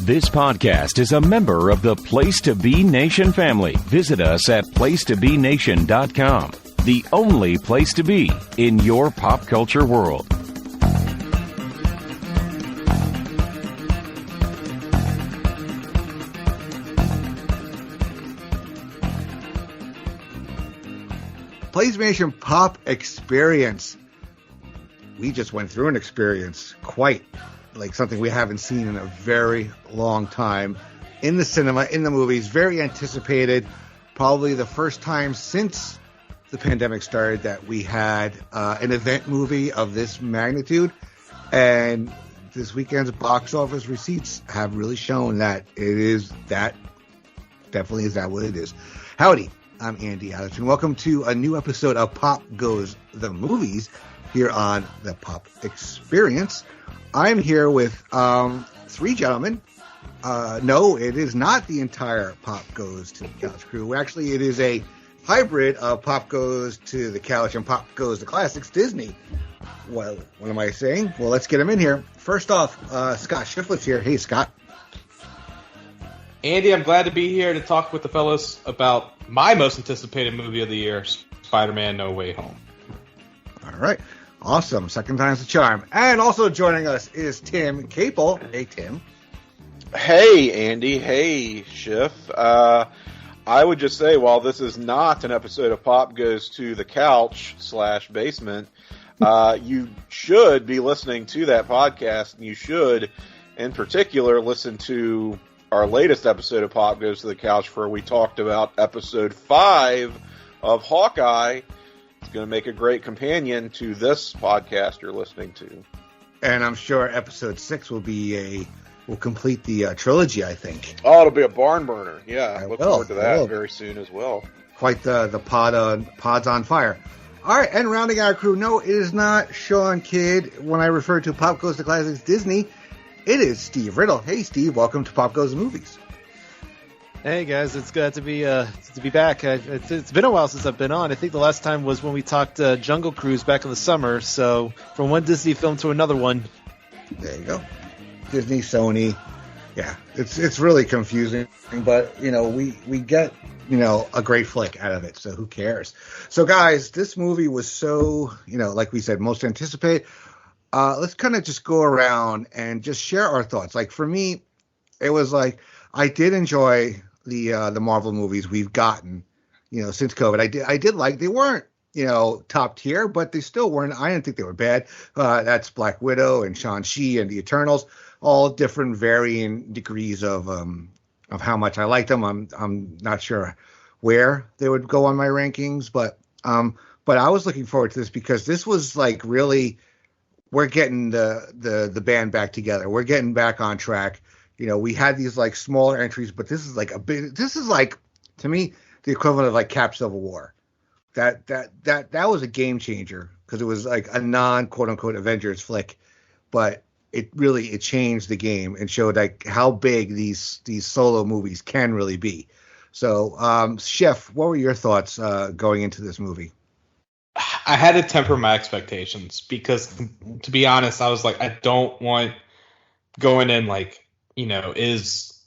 This podcast is a member of the Place to Be Nation family. Visit us at placetobenation.com, the only place to be in your pop culture world. Place to Be Nation Pop Experience. We just went through an experience quite like something we haven't seen in a very long time in the cinema, in the movies, very anticipated, probably the first time since the pandemic started that we had an event movie of this magnitude. And this weekend's box office receipts have really shown that it is that, definitely is that what it is. Howdy, I'm Andy Atherton. Welcome to a new episode of Pop Goes the Movies here on the Pop Experience. I'm here with three gentlemen. No, it is not the entire Pop Goes to the Couch crew. Actually, it is a hybrid of Pop Goes to the Couch and Pop Goes to Classics Disney. Well, what am I saying? Well, let's get them in here. First off, Scott Shifflett's here. Hey, Scott. Andy, I'm glad to be here to talk with the fellas about my most anticipated movie of the year, Spider-Man No Way Home. All right. Awesome. Second time's the charm. And also joining us is Tim Capel. Hey, Tim. Hey, Andy. Hey, Schiff. I would just say, while this is not an episode of Pop Goes to the Couch / basement, you should be listening to that podcast, and you should, in particular, listen to our latest episode of Pop Goes to the Couch, where we talked about episode 5 of Hawkeye. It's going to make a great companion to this podcast you're listening to. And I'm sure episode 6 will complete the trilogy, I think. Oh, it'll be a barn burner. Yeah, I look forward to that very soon as well. Quite the pod's on fire. All right, and rounding out our crew, no, it is not Sean Kidd. When I refer to Pop Goes to Classics Disney, it is Steve Riddle. Hey, Steve, welcome to Pop Goes to Movies. Hey guys, it's good to be back. It's been a while since I've been on. I think the last time was when we talked Jungle Cruise back in the summer. So from one Disney film to another one. There you go. Disney, Sony. Yeah, it's really confusing, but we get a great flick out of it. So who cares? So guys, this movie was so like we said, most anticipated. Let's kind of just go around and just share our thoughts. Like for me, it was like I did enjoy the Marvel movies we've gotten, since COVID. I did like, they weren't, top tier, but they still weren't. I didn't think they were bad. That's Black Widow and Shang-Chi and the Eternals, all different varying degrees of how much I liked them. I'm not sure where they would go on my rankings, but I was looking forward to this because this was like really, we're getting the band back together. We're getting back on track. We had these like smaller entries, but this is like to me the equivalent of like Cap Civil War. That was a game changer because it was like a non quote unquote Avengers flick, but it changed the game and showed like how big these solo movies can really be. So, Chef, what were your thoughts going into this movie? I had to temper my expectations because, to be honest, I was like, I don't want going in like, is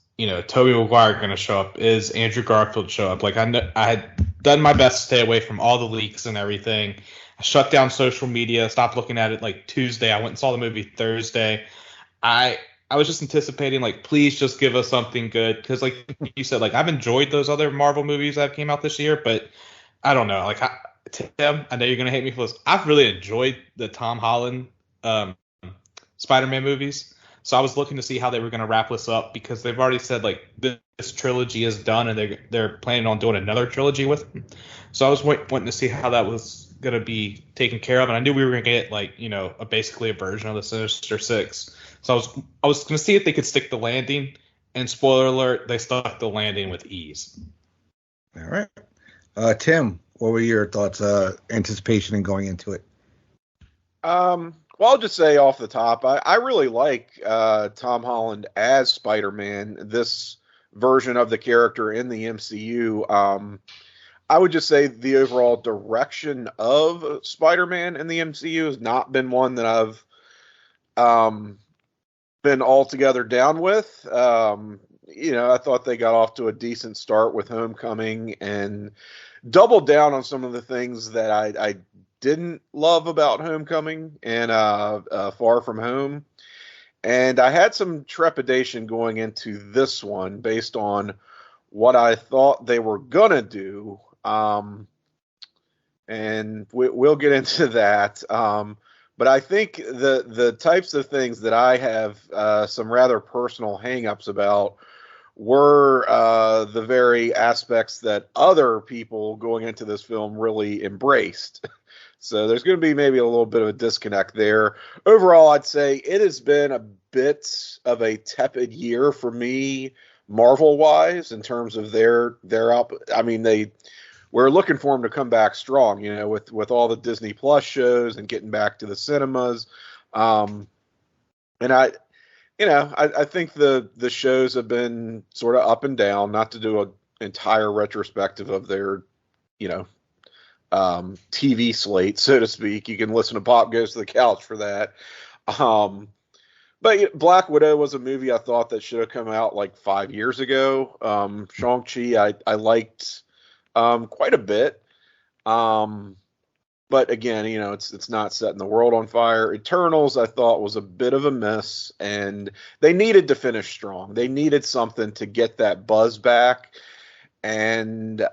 Tobey Maguire going to show up? Is Andrew Garfield show up? Like I had done my best to stay away from all the leaks and everything. I shut down social media, stopped looking at it like Tuesday. I went and saw the movie Thursday. I was just anticipating like, please just give us something good because like you said, like I've enjoyed those other Marvel movies that came out this year, but I don't know. Like Tim, I know you're going to hate me for this. I've really enjoyed the Tom Holland Spider-Man movies. So I was looking to see how they were going to wrap this up because they've already said like this trilogy is done and they're planning on doing another trilogy with them. So I was wanting to see how that was going to be taken care of, and I knew we were going to get like basically a version of the Sinister Six. So I was going to see if they could stick the landing. And spoiler alert, they stuck the landing with ease. All right, Tim, what were your thoughts, anticipation, and going into it? Well, I'll just say off the top, I really like Tom Holland as Spider-Man, this version of the character in the MCU. I would just say the overall direction of Spider-Man in the MCU has not been one that I've been altogether down with. I thought they got off to a decent start with Homecoming and doubled down on some of the things that I didn't love about Homecoming and Far From Home. And I had some trepidation going into this one based on what I thought they were going to do. And we'll get into that. But I think the types of things that I have some rather personal hangups about were the very aspects that other people going into this film really embraced. So there's going to be maybe a little bit of a disconnect there. Overall, I'd say it has been a bit of a tepid year for me, Marvel-wise, in terms of their up. I mean, we're looking for them to come back strong, with all the Disney Plus shows and getting back to the cinemas. And I think the shows have been sort of up and down. Not to do an entire retrospective of their, TV slate, so to speak. You can listen to Pop Goes to the Couch for that. But Black Widow was a movie I thought that should have come out like 5 years ago. Shang-Chi I liked quite a bit. But again, it's not setting the world on fire. Eternals I thought was a bit of a miss, and they needed to finish strong. They needed something to get that buzz back. And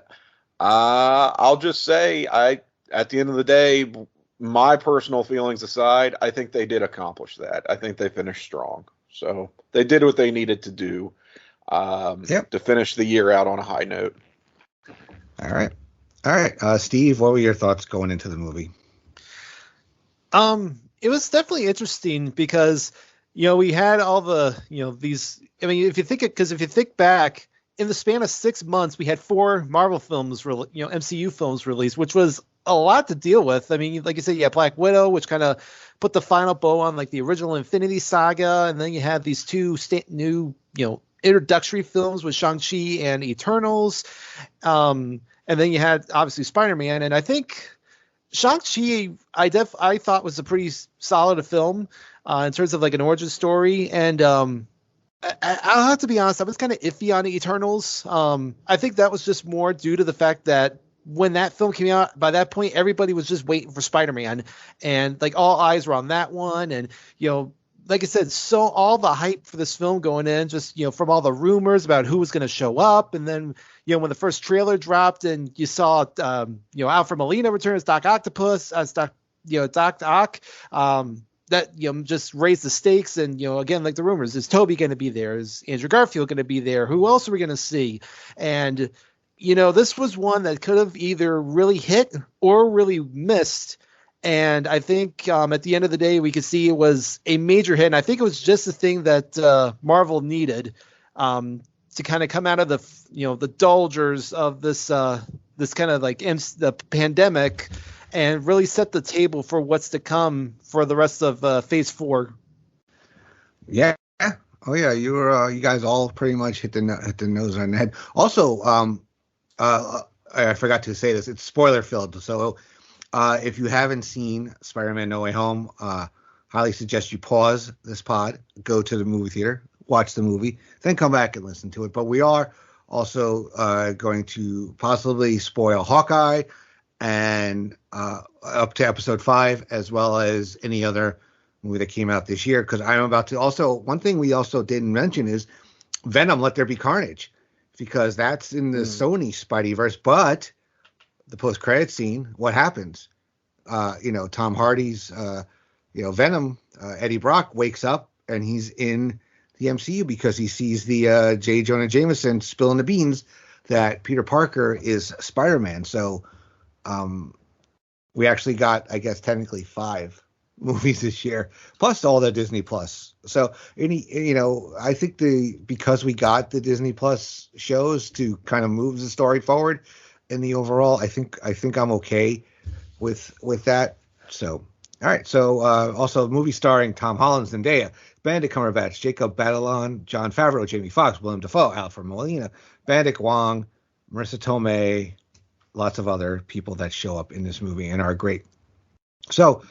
I'll just say, at the end of the day, my personal feelings aside, I think they did accomplish that. I think they finished strong. So they did what they needed to do to finish the year out on a high note. All right. Steve, what were your thoughts going into the movie? It was definitely interesting because, we had all the, these, I mean, if you think back, in the span of 6 months, we had 4 Marvel films, MCU films released, which was a lot to deal with. I mean, like you said, you had Black Widow, which kind of put the final bow on like the original Infinity Saga, and then you had these 2 new, introductory films with Shang-Chi and Eternals, and then you had obviously Spider-Man, and I think Shang-Chi I thought was a pretty solid film in terms of like an origin story, and I'll have to be honest, I was kind of iffy on the Eternals. I think that was just more due to the fact that when that film came out, by that point, everybody was just waiting for Spider-Man, and like all eyes were on that one. And, like I said, so all the hype for this film going in, just, from all the rumors about who was going to show up. And then, when the first trailer dropped and you saw, Alfred Molina return as Doc Octopus, as Doc Ock, that just raised the stakes. And again, like the rumors, is Tobey going to be there? Is Andrew Garfield going to be there? Who else are we going to see? And this was one that could have either really hit or really missed. And I think at the end of the day, we could see it was a major hit. And I think it was just the thing that Marvel needed to kind of come out of the the doldrums of this kind of like the pandemic, and really set the table for what's to come for the rest of Phase 4. Yeah. Oh yeah, you guys all pretty much hit the nose on the head. Also, I forgot to say this. It's spoiler filled. So if you haven't seen Spider-Man No Way Home, highly suggest you pause this pod, go to the movie theater, watch the movie, then come back and listen to it. But we are also going to possibly spoil Hawkeye and up to episode 5, as well as any other movie that came out this year, because I'm about to also, one thing we also didn't mention is Venom Let There Be Carnage, because that's in the Sony Spideyverse. But the post-credit scene, what happens? Tom Hardy's Venom, Eddie Brock wakes up and he's in the MCU because he sees the J. Jonah Jameson spilling the beans that Peter Parker is Spider-Man. So we actually got, I guess, technically 5 movies this year, plus all the Disney Plus. So I think because we got the Disney Plus shows to kind of move the story forward in the overall, I think I'm okay with that. So all right. So also a movie starring Tom Holland, Zendaya, Benedict Cumberbatch, Jacob Batalon, Jon Favreau, Jamie Foxx, Willem Dafoe, Alfred Molina, Benedict Wong, Marissa Tomei, lots of other people that show up in this movie and are great. So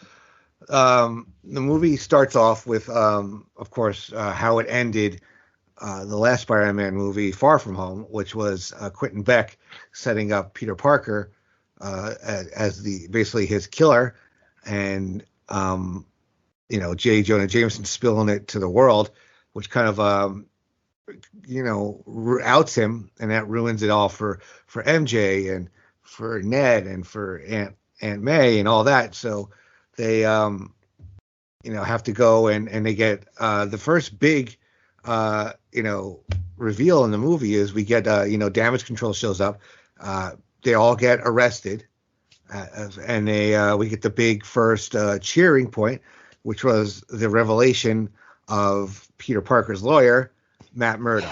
The movie starts off with, of course, how it ended. The last Spider-Man movie, Far From Home, which was Quentin Beck setting up Peter Parker as basically his killer, and J. Jonah Jameson spilling it to the world, which kind of outs him, and that ruins it all for MJ and for Ned and for Aunt May and all that. So they have to go and they get the first big reveal in the movie is we get Damage Control shows up. They all get arrested, and we get the big first cheering point, which was the revelation of Peter Parker's lawyer, Matt Murdock,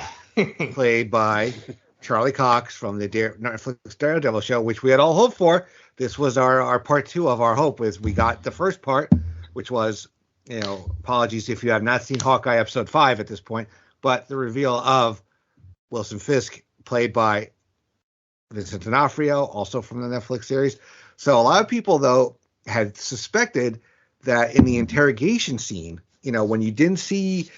played by Charlie Cox from the Netflix Daredevil show, which we had all hoped for. This was our part 2 of our hope. Is we got the first part, which was, apologies if you have not seen Hawkeye episode 5 at this point, but the reveal of Wilson Fisk, played by Vincent D'Onofrio, also from the Netflix series. So a lot of people, though, had suspected that in the interrogation scene, when you see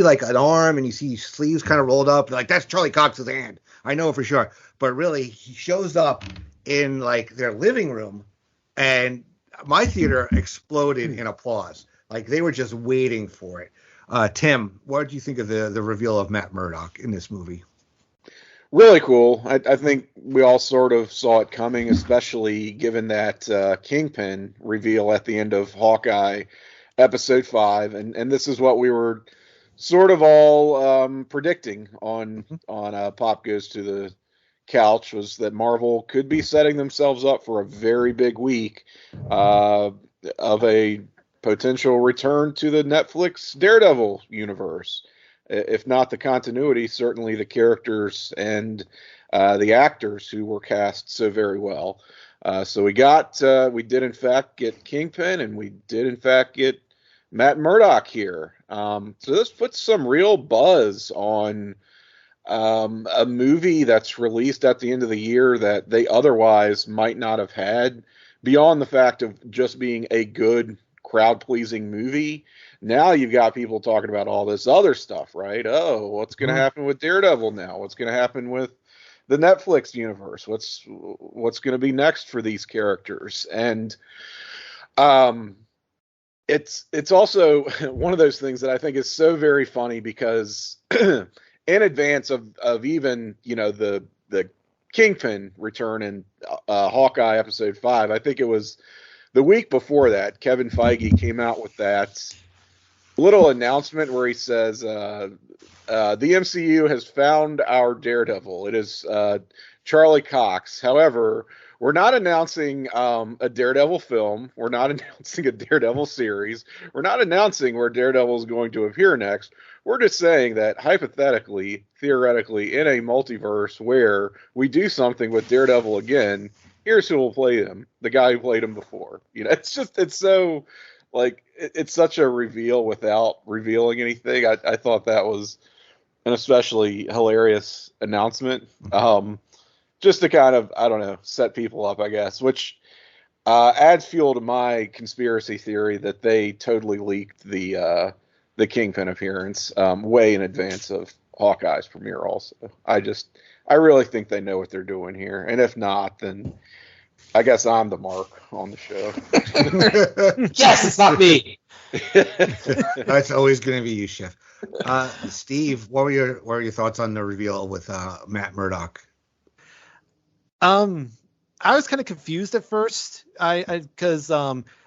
like an arm and you see sleeves kind of rolled up, like that's Charlie Cox's hand. I know for sure. But really, he shows up in like their living room, and my theater exploded in applause. Like they were just waiting for it. Tim, what did you think of the reveal of Matt Murdock in this movie? Really cool. I think we all sort of saw it coming, especially given that Kingpin reveal at the end of Hawkeye episode 5, and this is what we were sort of all predicting on Pop Goes to the Couch, was that Marvel could be setting themselves up for a very big week of a potential return to the Netflix Daredevil universe. If not the continuity, certainly the characters and the actors who were cast so very well. So we did in fact get Kingpin, and we did in fact get Matt Murdock here. So this puts some real buzz on a movie that's released at the end of the year that they otherwise might not have had, beyond the fact of just being a good crowd-pleasing movie. Now you've got people talking about all this other stuff, right? Oh, what's going to happen with Daredevil now? What's going to happen with the Netflix universe? What's going to be next for these characters? And it's also one of those things that I think is so very funny, because in advance of even the Kingpin return in Hawkeye episode 5, I think it was the week before that, Kevin Feige came out with that little announcement where he says, the MCU has found our Daredevil. It is Charlie Cox. However, we're not announcing a Daredevil film. We're not announcing a Daredevil series. We're not announcing where Daredevil is going to appear next. We're just saying that hypothetically, theoretically, in a multiverse where we do something with Daredevil again, here's who will play him, the guy who played him before. It's so, like, it's such a reveal without revealing anything. I thought that was an especially hilarious announcement. Just to kind of, I don't know, set people up, I guess, which adds fuel to my conspiracy theory that they totally leaked the Kingpin appearance way in advance of Hawkeye's premiere also. I really think they know what they're doing here. And if not, then I guess I'm the mark on the show. Yes, it's not me. That's always going to be you, Chef. Steve, what were your thoughts on the reveal with Matt Murdock? I was kind of confused at first. Because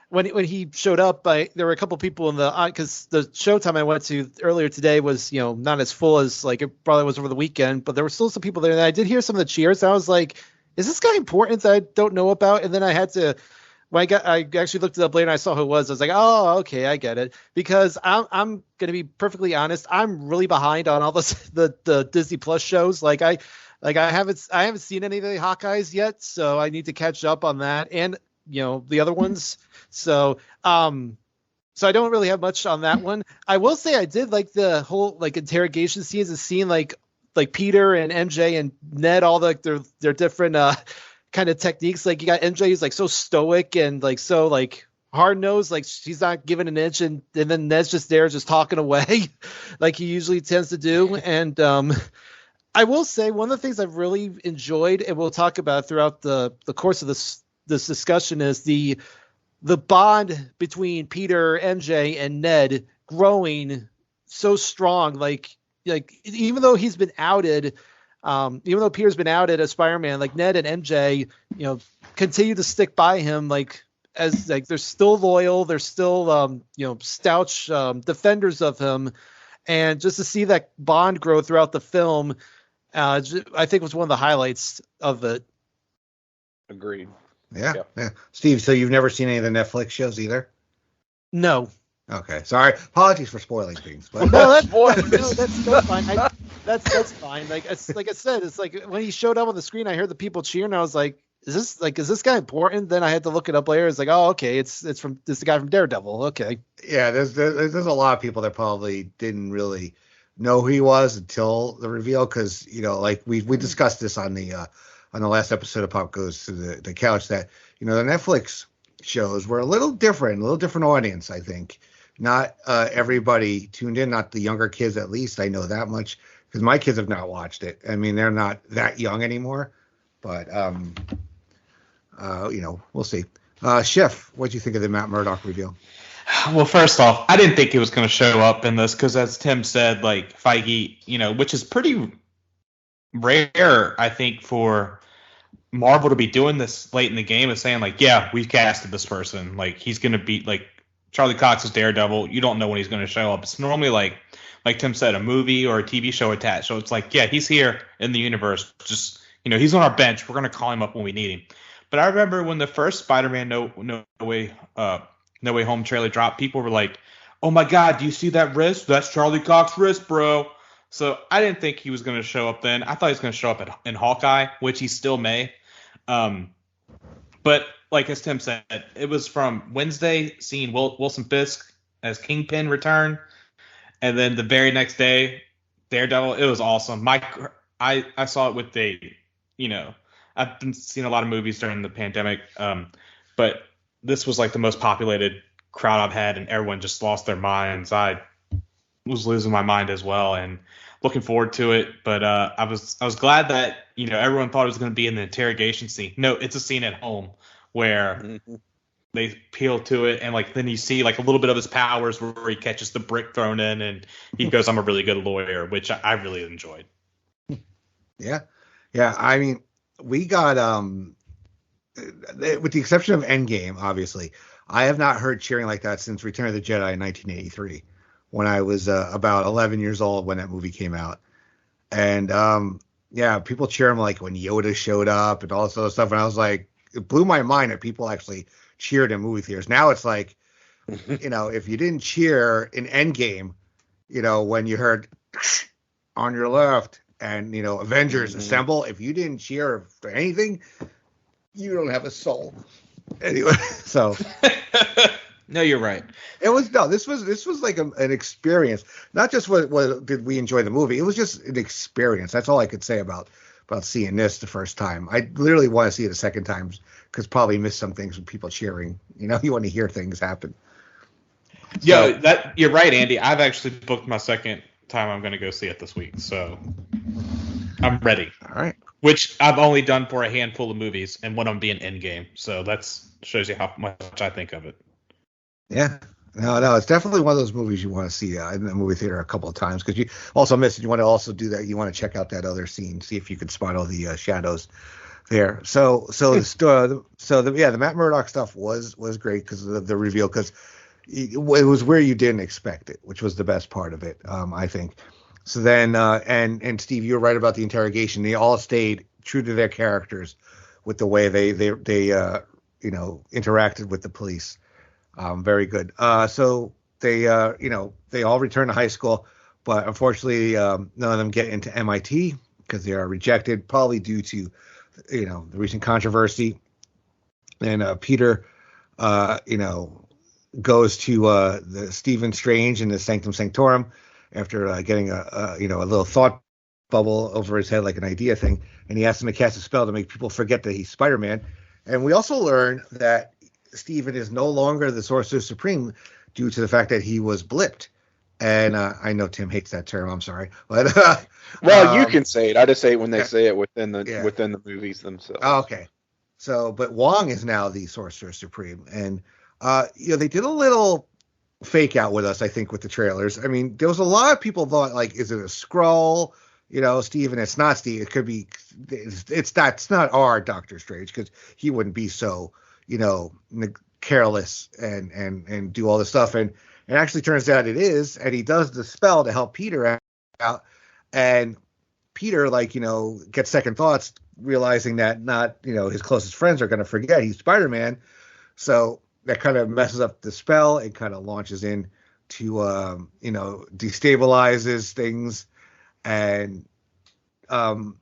when he showed up, there were a couple people in because the Showtime I went to earlier today was not as full as like it probably was over the weekend, but there were still some people there, and I did hear some of the cheers. And I was like, is this guy important that I don't know about? And then I had to, when I actually looked it up later and I saw who it was, I was like, oh, okay, I get it. Because I'm going to be perfectly honest, I'm really behind on all the Disney Plus shows. I haven't seen any of the Hawkeyes yet, so I need to catch up on that and the other ones. So I don't really have much on that one. I will say I did like the whole interrogation scenes, and seeing like Peter and MJ and Ned, all their different kind of techniques. Like you got MJ who's like so stoic and like so like hard nosed, like she's not giving an inch, and then Ned's just there, just talking away, like he usually tends to do. And I will say one of the things I've really enjoyed, and we'll talk about throughout the course of this discussion, is the bond between Peter, MJ, and Ned growing so strong. Like even though he's been outed, even though Peter's been outed as Spider-Man, like Ned and MJ, continue to stick by him, like as like they're still loyal, they're still staunch defenders of him, and just to see that bond grow throughout the film, I think was one of the highlights of it. Agreed. Yeah. Steve, so you've never seen any of the Netflix shows either? No. Okay, sorry. Apologies for spoiling things, but no, that's fine. That's fine. Like I said, it's like when he showed up on the screen, I heard the people cheering. I was like, is this guy important? Then I had to look it up later. It's like, oh, okay, it's the guy from Daredevil. Okay. Yeah, there's a lot of people that probably didn't really know who he was until the reveal, because like we discussed this on the last episode of Pop Goes to the Couch, that the Netflix shows were a little different audience, I think. Not everybody tuned in, not the younger kids, at least. I know that much because my kids have not watched it. I mean, they're not that young anymore, but we'll see. Schiff, what'd you think of the Matt Murdock reveal? Well, first off, I didn't think he was going to show up in this because, as Tim said, like Feige, which is pretty rare, I think, for Marvel to be doing this late in the game, is saying like, yeah, we've casted this person. Like, he's going to be like Charlie Cox is Daredevil. You don't know when he's going to show up. It's normally like Tim said, a movie or a TV show attached. So it's like, yeah, he's here in the universe. Just, he's on our bench. We're going to call him up when we need him. But I remember when the first Spider-Man No Way Home trailer dropped, people were like, oh my God, do you see that wrist? That's Charlie Cox's wrist, bro. So I didn't think he was going to show up then. I thought he was going to show up in Hawkeye, which he still may. But like as Tim said, it was from Wednesday seeing Wilson Fisk as Kingpin return, and then the very next day, Daredevil. It was awesome. I saw it with I've been seeing a lot of movies during the pandemic, but this was like the most populated crowd I've had, and everyone just lost their minds. I was losing my mind as well, and looking forward to it. But I was glad that everyone thought it was going to be in the interrogation scene. No, it's a scene at home where they peel to it, and like then you see like a little bit of his powers where he catches the brick thrown in, and he goes, "I'm a really good lawyer," which I really enjoyed. Yeah. I mean, we got with the exception of Endgame, obviously, I have not heard cheering like that since Return of the Jedi in 1983, when I was about 11 years old when that movie came out. And people cheer him like when Yoda showed up and all this other stuff. And I was like, it blew my mind that people actually cheered in movie theaters. Now it's like, if you didn't cheer in Endgame, when you heard on your left and, Avengers assemble, if you didn't cheer for anything, you don't have a soul. Anyway, so. No, you're right. This was like an experience. Not just what did we enjoy the movie. It was just an experience. That's all I could say about seeing this the first time. I literally want to see it a second time because probably missed some things with people cheering. You want to hear things happen. Yeah, you're right, Andy. I've actually booked my second time I'm going to go see it this week, so I'm ready. All right. Which I've only done for a handful of movies, and one of them being Endgame. So that shows you how much I think of it. Yeah. No, it's definitely one of those movies you want to see in the movie theater a couple of times, because you also missed it. You want to also do that. You want to check out that other scene, see if you can spot all the shadows there. So the Matt Murdock stuff was great because of the reveal, because it was where you didn't expect it, which was the best part of it, I think. So then, and Steve, you were right about the interrogation. They all stayed true to their characters with the way they interacted with the police. Very good. So they all return to high school, but unfortunately, none of them get into MIT because they are rejected, probably due to, the recent controversy. And Peter, goes to the Stephen Strange in the Sanctum Sanctorum after getting a little thought bubble over his head, like an idea thing, and he asks him to cast a spell to make people forget that he's Spider-Man. And we also learn that Stephen is no longer the Sorcerer Supreme due to the fact that he was blipped. And I know Tim hates that term. I'm sorry, but well, you can say it. I just say it when they say it within the movies themselves. Oh, okay. So, but Wong is now the Sorcerer Supreme, and they did a little fake out with us, I think, with the trailers. I mean, there was a lot of people thought, like, is it a Skrull? Steven, it's not Steve. It could be. It's not our Doctor Strange, because he wouldn't be so, careless and do all this stuff. And it actually turns out it is, and he does the spell to help Peter out. And Peter, gets second thoughts, realizing that not, his closest friends are going to forget he's Spider-Man. So that kind of messes up the spell. It kind of launches in to, destabilizes things and, kind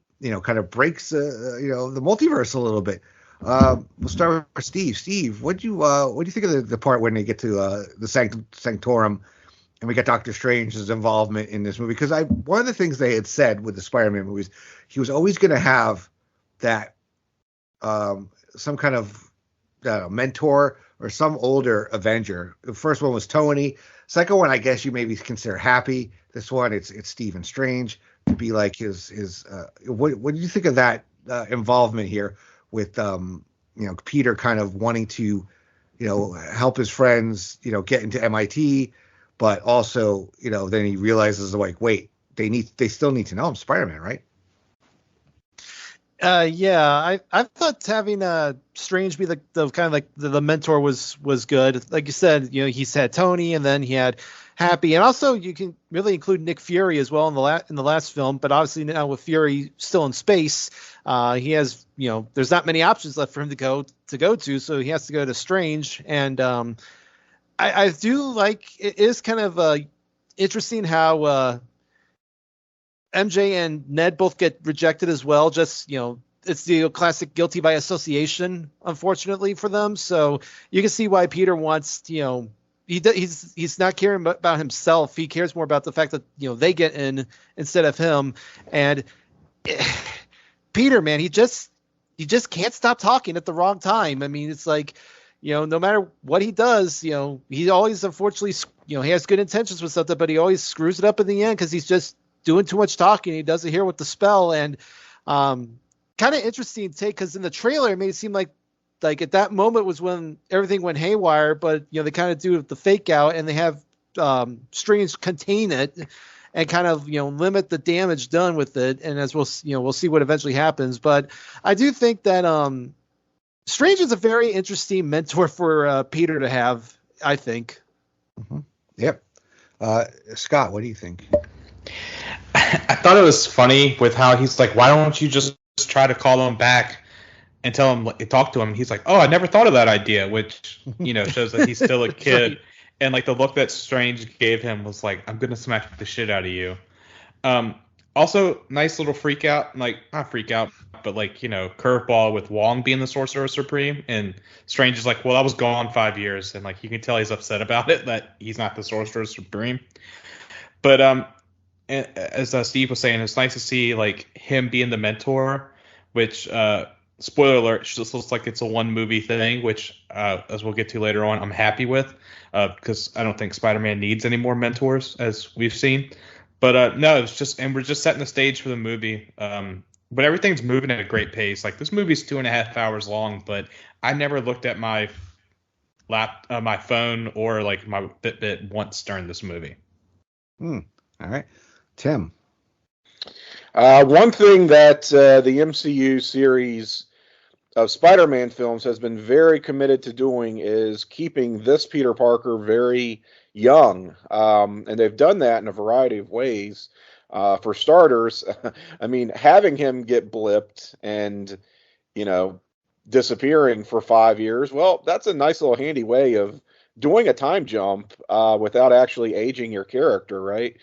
of breaks, the multiverse a little bit. We'll start with Steve. Steve, what do you think of the part when they get to the Sanctorum and we get Doctor Strange's involvement in this movie? Because one of the things they had said with the Spider-Man movies, he was always going to have that some kind of mentor or some older Avenger. The first one was Tony. Second one, I guess you maybe consider Happy. This one, it's Stephen Strange to be like his. What do you think of that involvement here with Peter kind of wanting to help his friends get into MIT, but also then he realizes like, wait, they still need to know I'm Spider-Man, right? Yeah, I thought having Strange be the kind of like the mentor was good. Like you said, he's had Tony, and then he had Happy, and also you can really include Nick Fury as well in the last film. But obviously now with Fury still in space, he has there's not many options left for him to go to, so he has to go to Strange. And I do like, it is kind of interesting how MJ and Ned both get rejected as well. Just, it's the classic guilty by association, unfortunately for them. So you can see why Peter wants, he's not caring about himself. He cares more about the fact that, they get in instead of him. And Peter, man, he just can't stop talking at the wrong time. I mean, it's like, no matter what he does, he always, unfortunately, he has good intentions with something, but he always screws it up in the end because he's just doing too much talking. He does it here with the spell. And kind of interesting take, because in the trailer it made it seem like at that moment was when everything went haywire, but they kind of do the fake out, and they have Strange contain it and kind of limit the damage done with it. And as we'll see what eventually happens. But I do think that Strange is a very interesting mentor for Peter to have, I think. Mm-hmm. Yep. Scott, what do you think? I thought it was funny with how he's like, why don't you just try to call him back and tell him, talk to him? He's like, oh, I never thought of that idea, which, shows that he's still a kid. Right. And like the look that Strange gave him was like, I'm going to smack the shit out of you. Also, nice little freak out, like not freak out, but like, curveball with Wong being the Sorcerer Supreme. And Strange is like, well, I was gone 5 years. And like, you can tell he's upset about it, that he's not the Sorcerer Supreme. But, as Steve was saying, it's nice to see like him being the mentor, which spoiler alert, just looks like it's a one movie thing, which as we'll get to later on, I'm happy with, because I don't think Spider-Man needs any more mentors, as we've seen. But no, it's just, and we're just setting the stage for the movie. But everything's moving at a great pace. Like this movie's 2.5 hours long, but I never looked at my my phone or like my Fitbit once during this movie. All right. Tim. One thing that the MCU series of Spider-Man films has been very committed to doing is keeping this Peter Parker very young. And they've done that in a variety of ways. For starters, I mean, having him get blipped and, disappearing for 5 years, well, that's a nice little handy way of doing a time jump without actually aging your character, right?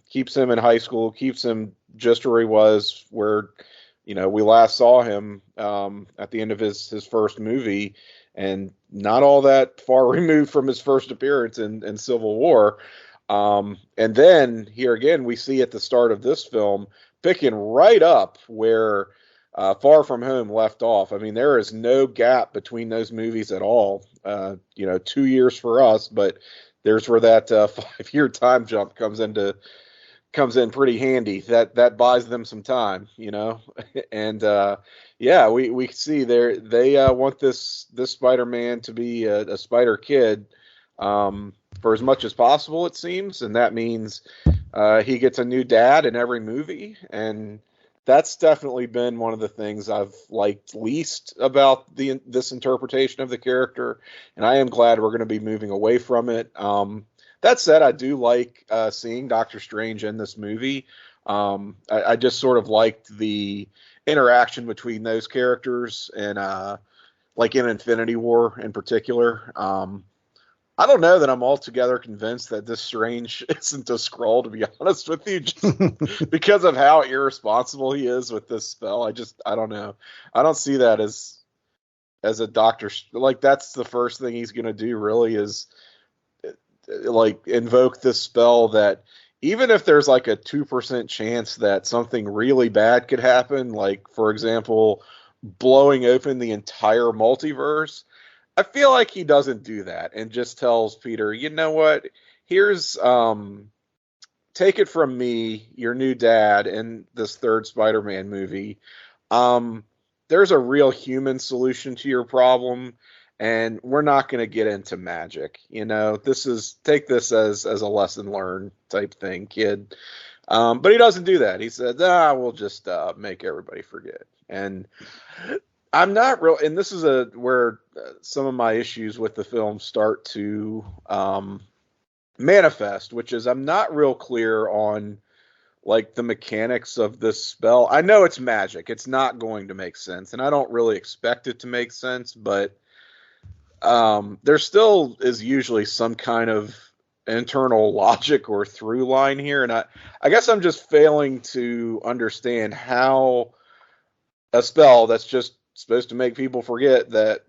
Keeps him in high school, keeps him just where he was, where, we last saw him at the end of his first movie, and not all that far removed from his first appearance in Civil War. And then here again, we see at the start of this film, picking right up where Far From Home left off. I mean, there is no gap between those movies at all. 2 years for us, but there's where that 5-year time jump comes in pretty handy. That buys them some time, and we see they want this Spider-Man to be a Spider Kid for as much as possible, it seems, and that means he gets a new dad in every movie, and that's definitely been one of the things I've liked least about this interpretation of the character, and I am glad we're going to be moving away from it. That said, I do like seeing Doctor Strange in this movie. I just sort of liked the interaction between those characters, and like in Infinity War in particular. I don't know that I'm altogether convinced that this Strange isn't a Skrull, to be honest with you, just because of how irresponsible he is with this spell. I don't know. I don't see that as a doctor. Like, that's the first thing he's going to do, really, is like invoke this spell that even if there's like a 2% chance that something really bad could happen, like, for example, blowing open the entire multiverse, I feel like he doesn't do that and just tells Peter, you know what, here's, take it from me, your new dad in this third Spider-Man movie. There's a real human solution to your problem, and we're not going to get into magic. Take this as a lesson learned type thing, kid. But he doesn't do that. He said, we'll just make everybody forget. And I'm not real, and this is where some of my issues with the film start to manifest, which is I'm not real clear on like the mechanics of this spell. I know it's magic. It's not going to make sense, and I don't really expect it to make sense, but there still is usually some kind of internal logic or through line here, and I guess I'm just failing to understand how a spell that's just supposed to make people forget that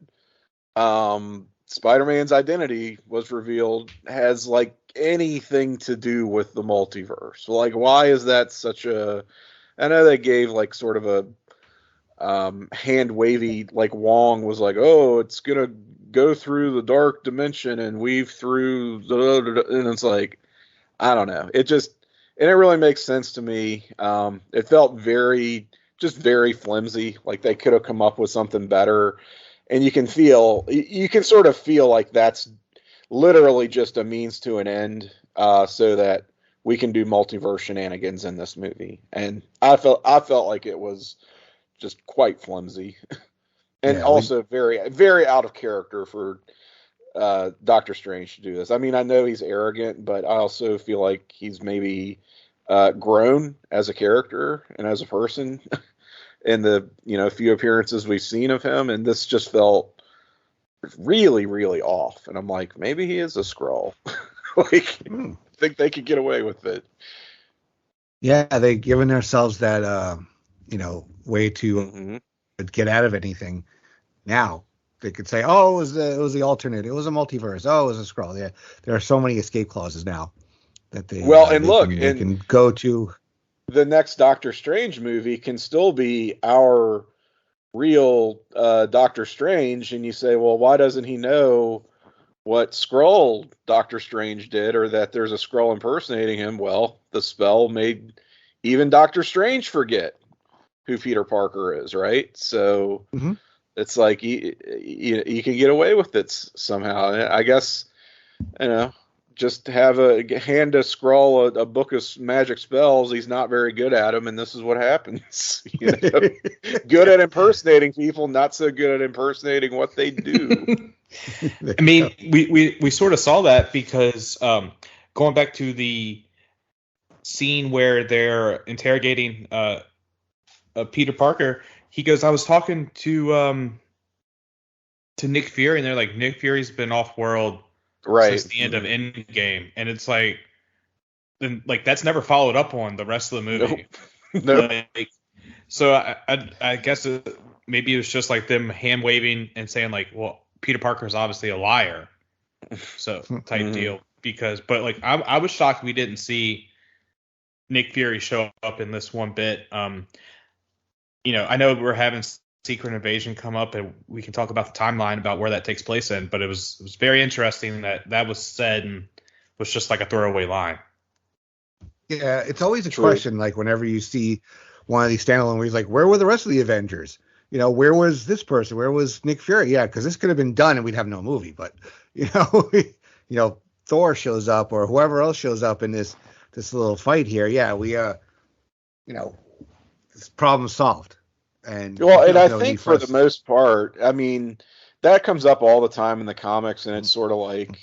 Spider-Man's identity was revealed has like anything to do with the multiverse. Like, why is that such a... I know they gave like sort of a hand wavy, like Wong was like, oh, it's gonna go through the dark dimension and weave through and it's like, I don't know, it really makes sense to me. It felt very flimsy, like they could have come up with something better, and you can sort of feel like that's literally just a means to an end, so that we can do multiverse shenanigans in this movie. And I felt like it was just quite flimsy, and also very, very out of character for Doctor Strange to do this. I mean, I know he's arrogant, but I also feel like he's maybe grown as a character and as a person in the few appearances we've seen of him, and this just felt really, really off. And I'm like, maybe he is a Skrull. Like, I think they could get away with it. Yeah, they've given themselves that way to get out of anything. Now they could say, oh, it was the alternate, it was a multiverse, oh, it was a Skrull. Yeah, there are so many escape clauses now that they can go to. The next Doctor Strange movie can still be our real Doctor Strange, and you say, well, why doesn't he know what Skrull Doctor Strange did, or that there's a Skrull impersonating him? Well, the spell made even Doctor Strange forget who Peter Parker is, right? So it's like you can get away with it somehow. I guess, just hand a Skrull a book of magic spells. He's not very good at them, and this is what happens. Good at impersonating people, not so good at impersonating what they do. I mean, we sort of saw that because going back to the scene where they're interrogating Peter Parker, he goes, I was talking to Nick Fury, and they're like, Nick Fury's been off world since the end of Endgame, and it's like, then like that's never followed up on the rest of the movie. Nope. Like, so I guess maybe it was just like them hand waving and saying like, well, Peter Parker's obviously a liar, so type deal. But like I was shocked we didn't see Nick Fury show up in this one bit. I know we're having Secret Invasion come up, and we can talk about the timeline about where that takes place in. But it was very interesting that was said and was just like a throwaway line. Yeah, it's always a question. Like whenever you see one of these standalone movies, like where were the rest of the Avengers? Where was this person? Where was Nick Fury? Yeah, because this could have been done and we'd have no movie. But Thor shows up or whoever else shows up in this little fight here. Yeah, we this problem solved. And I think for the most part, I mean, that comes up all the time in the comics, and it's sort of like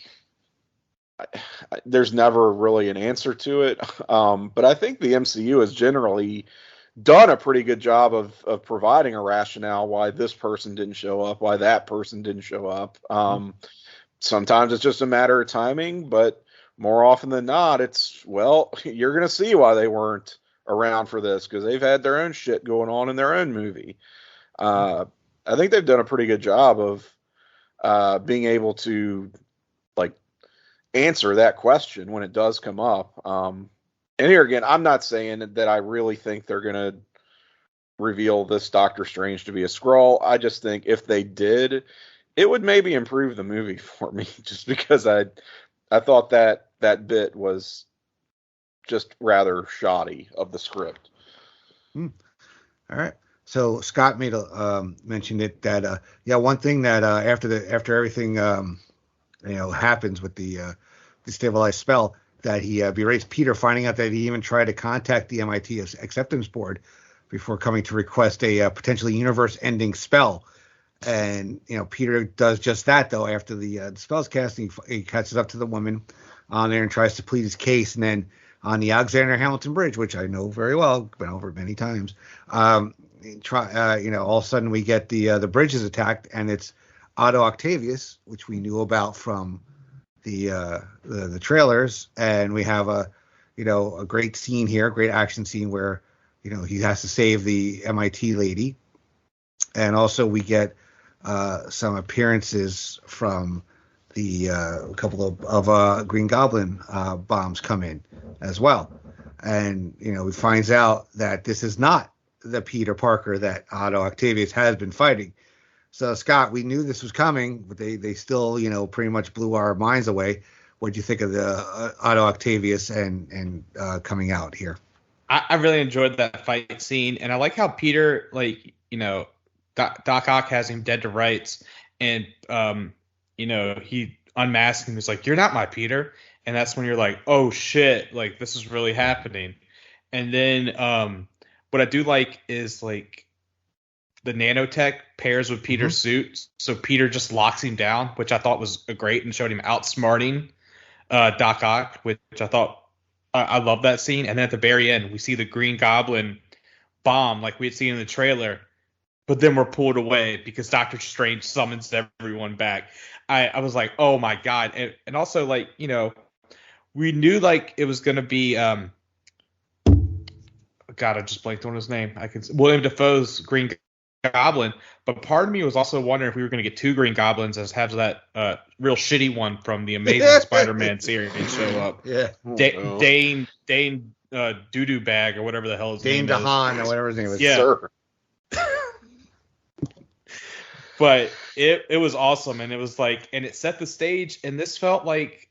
there's never really an answer to it. But I think the MCU has generally done a pretty good job of providing a rationale why this person didn't show up, why that person didn't show up. Sometimes it's just a matter of timing, but more often than not, it's, well, you're going to see why they weren't around for this because they've had their own shit going on in their own movie. I think they've done a pretty good job of being able to like answer that question when it does come up. And here again, I'm not saying that I really think they're going to reveal this Doctor Strange to be a Skrull. I just think if they did, it would maybe improve the movie for me just because I thought that bit was just rather shoddy of the script. All right. So Scott mentioned it that one thing that after everything happens with the destabilized spell that he berates Peter, finding out that he even tried to contact the MIT acceptance board before coming to request a potentially universe-ending spell. And Peter does just that though. After the spell's casting, he catches up to the woman on there and tries to plead his case, and then on the Alexander Hamilton Bridge, which I know very well, been over it many times. All of a sudden we get the bridge is attacked, and it's Otto Octavius, which we knew about from the trailers, and we have a great scene here, great action scene where he has to save the MIT lady, and also we get some appearances from the couple of Green Goblin bombs come in as well. And, we finds out that this is not the Peter Parker that Otto Octavius has been fighting. So, Scott, we knew this was coming, but they still, pretty much blew our minds away. What did you think of the Otto Octavius and coming out here? I really enjoyed that fight scene, and I like how Peter, Doc Ock has him dead to rights, and he unmasked him. He's like, "You're not my Peter," and that's when you're like, "Oh shit! Like this is really happening." And then what I do like is like the nanotech pairs with Peter's suit, so Peter just locks him down, which I thought was great and showed him outsmarting Doc Ock, which I thought I love that scene. And then at the very end, we see the Green Goblin bomb like we had seen in the trailer. But then we're pulled away because Doctor Strange summons everyone back. I was like, oh my god. And also we knew like it was gonna be God, I just blanked on his name. Willem Dafoe's Green Goblin, but part of me was also wondering if we were gonna get two Green Goblins as have that real shitty one from the Amazing Spider-Man series show up. Yeah. Dane Doo-Doo Bag or whatever the hell his name is. Dane DeHaan or whatever his name is. Yeah. Sure. But it was awesome, and it was like, and it set the stage, and this felt like,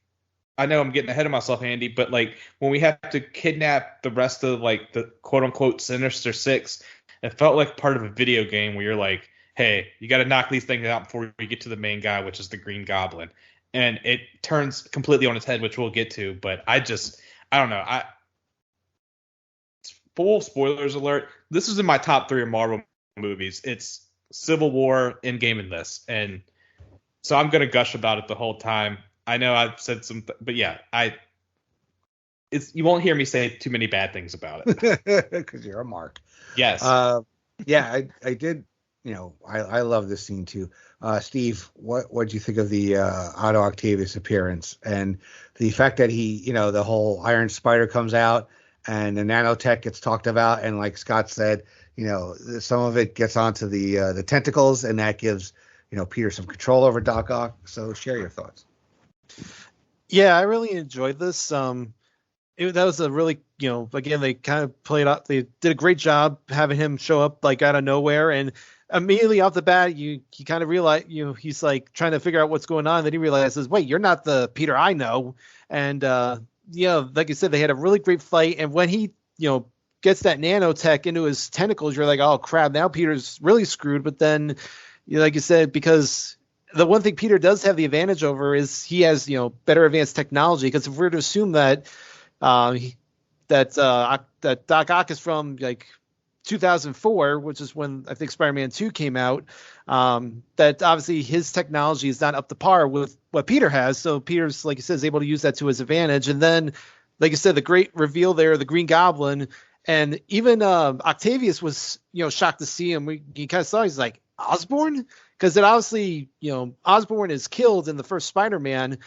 I know I'm getting ahead of myself, Andy, but like when we have to kidnap the rest of like the quote unquote Sinister Six, it felt like part of a video game where you're like, hey, you got to knock these things out before we get to the main guy, which is the Green Goblin, and it turns completely on its head, which we'll get to. But I don't know. Full spoilers alert. This is in my top 3 of Marvel movies. It's Civil War, Endgame, and this, and so I'm gonna gush about it the whole time. I know I've said some, but yeah, you won't hear me say too many bad things about it because you're a mark. Yes. I did. I love this scene too. Steve, what'd you think of the Otto Octavius appearance and the fact that he, the whole Iron Spider comes out and the nanotech gets talked about, and like Scott said, some of it gets onto the tentacles, and that gives, Peter some control over Doc Ock. So share your thoughts. Yeah, I really enjoyed this. that was a really, again, they kind of played out. They did a great job having him show up like out of nowhere, and immediately off the bat, you kind of realize, he's like trying to figure out what's going on. Then he realizes, wait, you're not the Peter I know. And like you said, they had a really great fight. And when he, gets that nanotech into his tentacles, you're like, oh crap, now Peter's really screwed. But then, like you said, because the one thing Peter does have the advantage over is he has, better advanced technology. Because if we're to assume that that Doc Ock is from like 2004, which is when I think Spider-Man 2 came out, that obviously his technology is not up to par with what Peter has. So Peter's, like you said, is able to use that to his advantage. And then, like you said, the great reveal there, the Green Goblin, and even Octavius was, shocked to see him. He kind of saw, he's like, Osborn? Because it obviously, Osborn is killed in the first Spider-Man,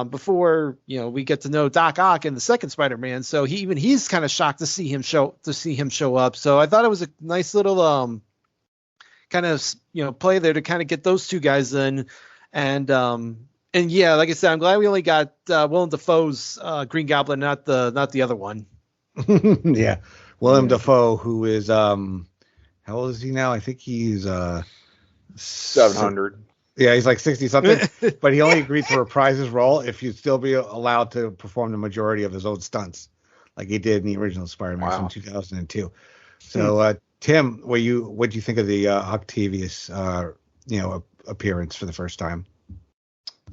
before we get to know Doc Ock in the second Spider-Man. So he's kind of shocked to see him show up. So I thought it was a nice little kind of play there to kind of get those two guys in. And yeah, like I said, I'm glad we only got Willem Dafoe's Green Goblin, not the other one. Yeah, Willem Dafoe, who is how old is he now? I think he's 700. Yeah, he's like 60 something, but he only agreed to reprise his role if he'd still be allowed to perform the majority of his own stunts, like he did in the original Spider-Man from 2002. So, Tim, what'd you think of the Octavius, appearance for the first time?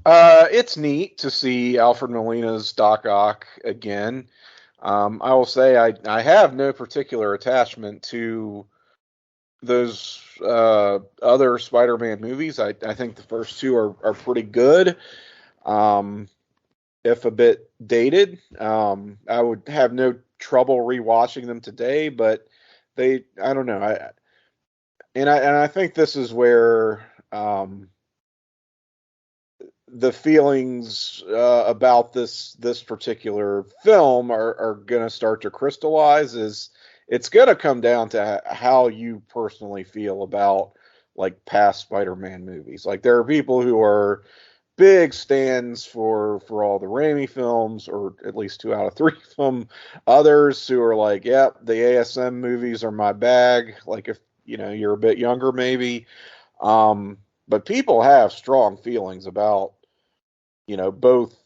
It's neat to see Alfred Molina's Doc Ock again. I will say I have no particular attachment to those other Spider-Man movies. I think the first two are pretty good, if a bit dated. I would have no trouble rewatching them today, but I don't know. I think this is where the feelings about this particular film are going to start to crystallize. Is it's going to come down to how you personally feel about like past Spider-Man movies. Like there are people who are big stands for all the Raimi films, or at least 2 out of 3 of them. Others who are like, yep, the ASM movies are my bag. Like if you're a bit younger, maybe. But people have strong feelings about both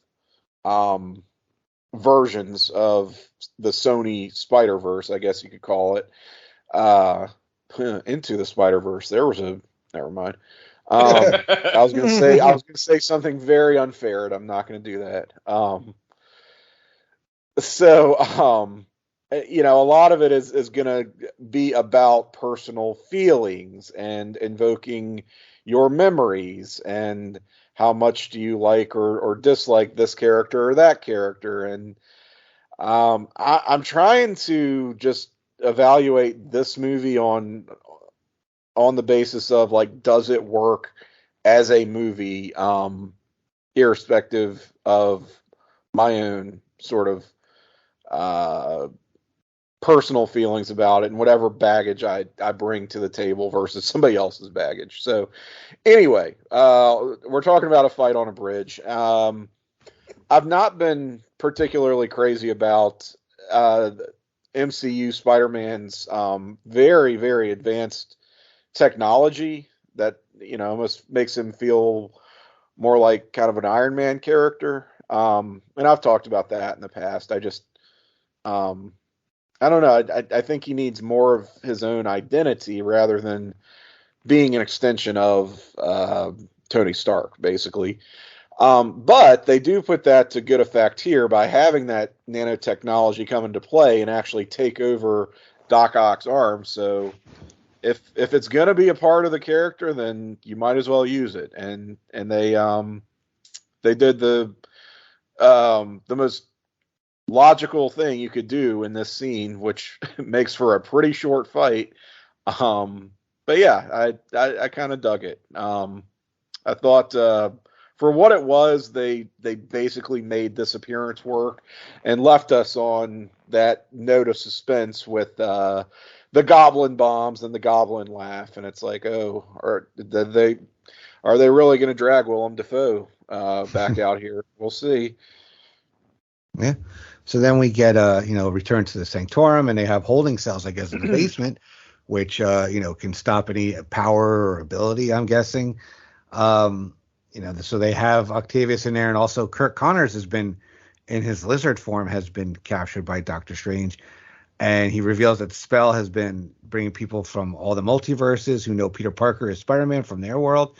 versions of the Sony Spider-Verse, I guess you could call it. Into the Spider-Verse. Never mind. I was gonna say something very unfair, and I'm not gonna do that. A lot of it is gonna be about personal feelings and invoking your memories, and how much do you like or dislike this character or that character. And I'm trying to just evaluate this movie on the basis of like, does it work as a movie, irrespective of my own sort of personal feelings about it and whatever baggage I bring to the table versus somebody else's baggage. So anyway, we're talking about a fight on a bridge. I've not been particularly crazy about MCU Spider-Man's very, very advanced technology that almost makes him feel more like kind of an Iron Man character. And I've talked about that in the past. I just I don't know. I think he needs more of his own identity rather than being an extension of Tony Stark, basically. But they do put that to good effect here by having that nanotechnology come into play and actually take over Doc Ock's arm. So if it's going to be a part of the character, then you might as well use it. And they did the most logical thing you could do in this scene, which makes for a pretty short fight. But yeah, I kind of dug it. I thought for what it was, they basically made this appearance work and left us on that note of suspense with the goblin bombs and the goblin laugh. And it's like, oh, are they really going to drag Willem Dafoe back out here? We'll see. Yeah. So then we get return to the Sanctorum, and they have holding cells, I guess, in the basement, which can stop any power or ability, I'm guessing. So they have Octavius in there, and also Kirk Connors has been, in his lizard form, has been captured by Doctor Strange, and he reveals that the spell has been bringing people from all the multiverses who know Peter Parker is Spider-Man from their world,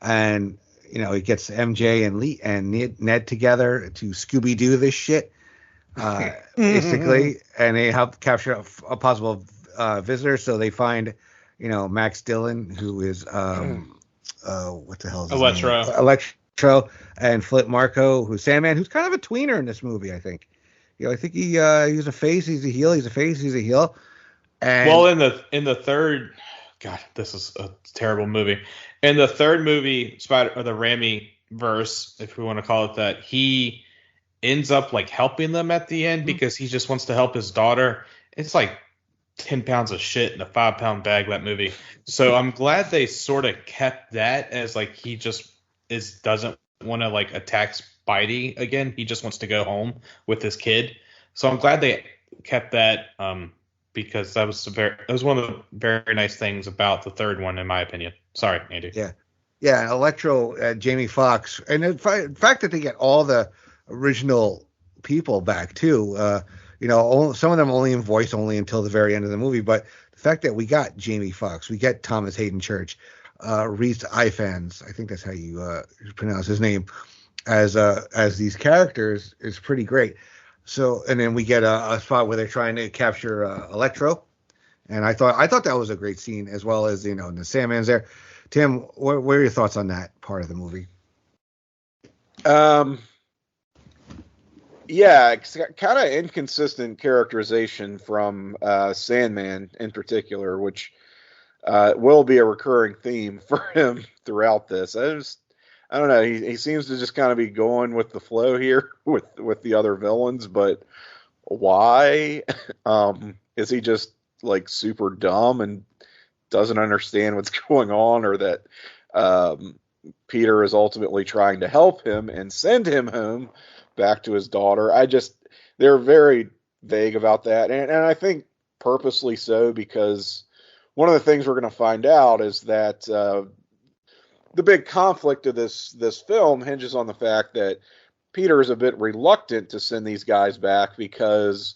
and he gets MJ and Lee and Ned together to Scooby-Doo this shit. Basically, and they help capture a possible visitor. So they find, Max Dillon, who is what the hell is his name? Electro, and Flip Marko, who's Sandman, who's kind of a tweener in this movie. I think, I think he's a face, he's a heel, he's a face, he's a heel. And well, in the third, God, this is a terrible movie. In the third movie, the Raimi verse, if we want to call it that, he ends up like helping them at the end because he just wants to help his daughter. It's like 10 pounds of shit in a 5-pound bag, that movie. So I'm glad they sort of kept that as like he just doesn't want to like attack Spidey again. He just wants to go home with his kid. So I'm glad they kept that because that was one of the very nice things about the third one, in my opinion. Sorry, Andy. Yeah, Electro, Jamie Foxx, and the fact that they get all the original people back too. Some of them only in voice only until the very end of the movie, but the fact that we got Jamie Foxx, we get Thomas Hayden Church, Rhys Ifans, I think that's how you pronounce his name, as these characters is pretty great. So, and then we get a spot where they're trying to capture Electro, and I thought that was a great scene, as well as the Sandman's there. Tim, what are your thoughts on that part of the movie? Yeah, it's kind of inconsistent characterization from Sandman in particular, which will be a recurring theme for him throughout this. I don't know. He seems to just kind of be going with the flow here with the other villains, but why? Is he just like super dumb and doesn't understand what's going on, or that Peter is ultimately trying to help him and send him home back to his daughter? They're very vague about that, and I think purposely so, because one of the things we're going to find out is that the big conflict of this film hinges on the fact that Peter is a bit reluctant to send these guys back because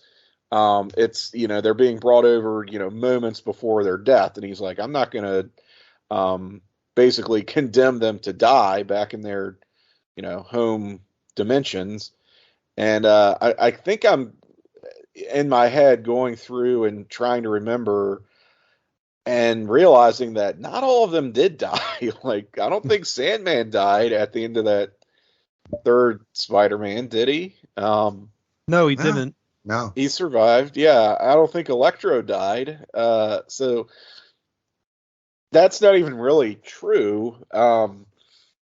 it's they're being brought over moments before their death, and he's like, I'm not going to basically condemn them to die back in their home dimensions. And I think I'm in my head going through and trying to remember and realizing that not all of them did die. Like, I don't think Sandman died at the end of that third Spider-Man, did he? No, he didn't. No, he survived. Yeah, I don't think Electro died. So that's not even really true.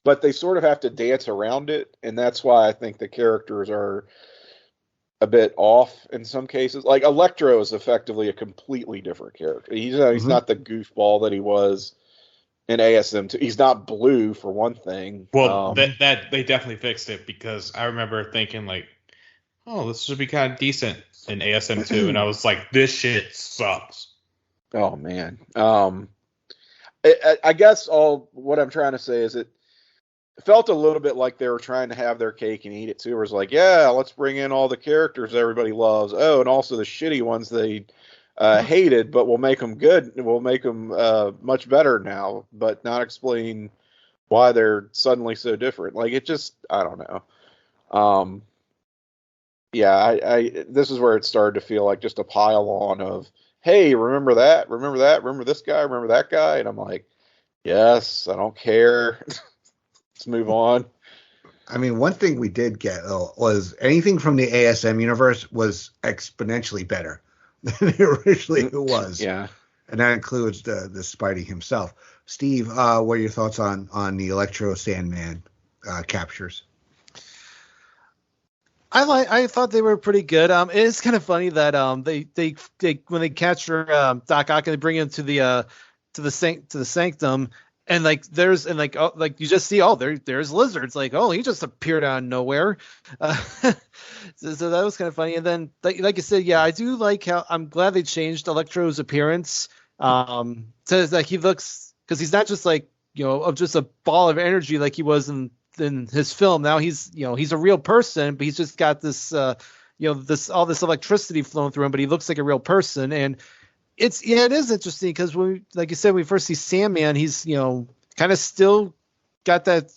But they sort of have to dance around it, and that's why I think the characters are a bit off in some cases. Like, Electro is effectively a completely different character. He's not the goofball that he was in ASM2. He's not blue, for one thing. Well, that they definitely fixed it, because I remember thinking like, oh, this should be kind of decent in ASM2, and I was like, this shit sucks. Oh man. I guess what I'm trying to say is it felt a little bit like they were trying to have their cake and eat it too. It was like, yeah, let's bring in all the characters everybody loves. Oh, and also the shitty ones they hated, but we'll make them good. We'll make them much better now, but not explain why they're suddenly so different. Like, it just, I don't know. Yeah, this is where it started to feel like just a pile on of, hey, remember that? Remember that? Remember this guy? Remember that guy? And I'm like, yes, I don't care. Let's move on. I mean, one thing we did get was anything from the ASM universe was exponentially better than it originally was. Yeah. And that includes the Spidey himself. Steve, what are your thoughts on the Electro Sandman captures? I thought they were pretty good. It's kind of funny that they when they capture Doc Ock and they bring him to the sanctum, And like you just see there's lizards, like, oh, he just appeared out of nowhere. So that was kind of funny. And then like you said, yeah, I do like how I'm glad they changed Electro's appearance. So it's like he looks, because he's not just like, of just a ball of energy like he was in his film. Now he's a real person, but he's just got this this electricity flowing through him, but he looks like a real person. And it is interesting because like you said, when we first see Sandman, he's kind of still got that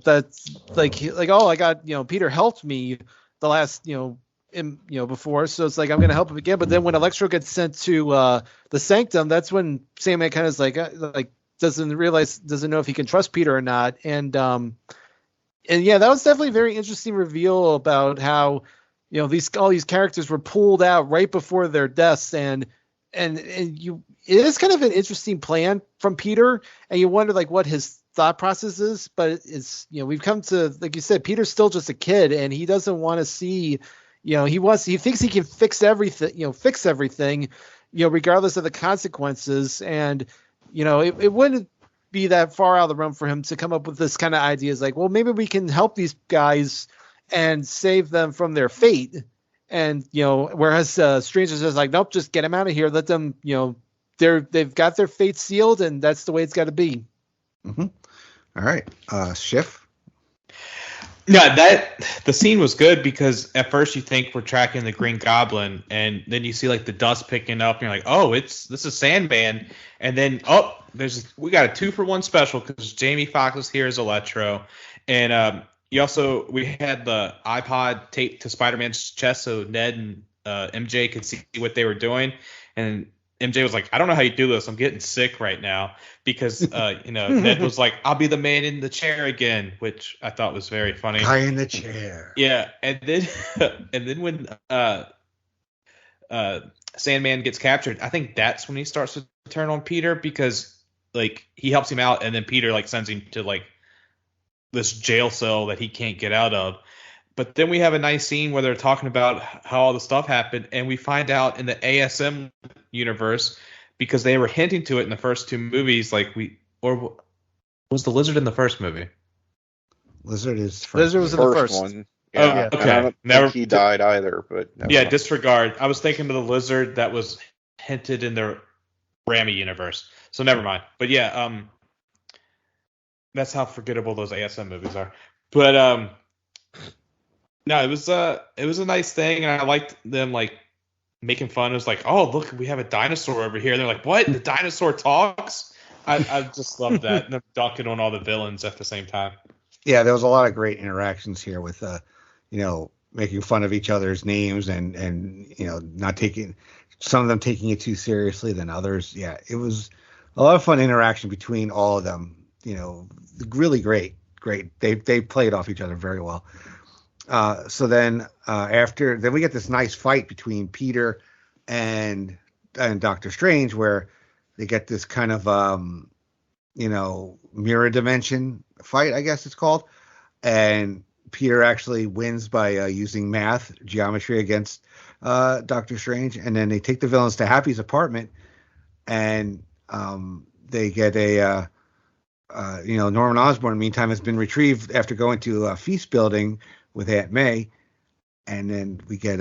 that's like oh, I got Peter helped me the last before, so it's like I'm gonna help him again. But then when Electro gets sent to the Sanctum, that's when Sandman kind of is like doesn't know if he can trust Peter or not. And yeah, that was definitely a very interesting reveal about how all these characters were pulled out right before their deaths, and it is kind of an interesting plan from Peter, and you wonder like what his thought process is. But it's we've come to, like you said, Peter's still just a kid, and he doesn't want to see he thinks he can fix everything regardless of the consequences. And it wouldn't be that far out of the realm for him to come up with this kind of ideas like, well, maybe we can help these guys and save them from their fate. And whereas Stranger's just like, nope, just get them out of here, let them they've got their fate sealed, and that's the way it's got to be. Mm-hmm. All right, Schiff. Yeah, the scene was good because at first you think we're tracking the Green Goblin, and then you see like the dust picking up, and you're like, oh, this is Sandman, and then we got a 2-for-1 special because Jamie Foxx is here as Electro, and we had the iPod taped to Spider-Man's chest so Ned and MJ could see what they were doing, and MJ was like, I don't know how you do this. I'm getting sick right now because, Ned was like, I'll be the man in the chair again, which I thought was very funny. Guy in the chair. Yeah. And then when Sandman gets captured, I think that's when he starts to turn on Peter because like he helps him out. And then Peter like sends him to like this jail cell that he can't get out of. But then we have a nice scene where they're talking about how all the stuff happened, and we find out in the ASM universe, because they were hinting to it in the first 2 movies, or was the lizard in the first movie? Lizard was in the first one. Yeah. Oh, yeah. Okay. I don't think he died either, but disregard. I was thinking of the lizard that was hinted in the Raimi universe, so never mind. But yeah, that's how forgettable those ASM movies are. But no, it was a nice thing, and I liked them like making fun. It was like, oh, look, we have a dinosaur over here. And they're like, what? The dinosaur talks? I just love that. And them dunking on all the villains at the same time. Yeah, there was a lot of great interactions here with making fun of each other's names and not taking, some of them taking it too seriously than others. Yeah, it was a lot of fun interaction between all of them. Really great. They played off each other very well. So then then we get this nice fight between Peter and Doctor Strange, where they get this kind of mirror dimension fight, I guess it's called, and Peter actually wins by using geometry against Doctor Strange, and then they take the villains to Happy's apartment, and they get a Norman Osborn meantime has been retrieved after going to a feast building with Aunt May, and then we get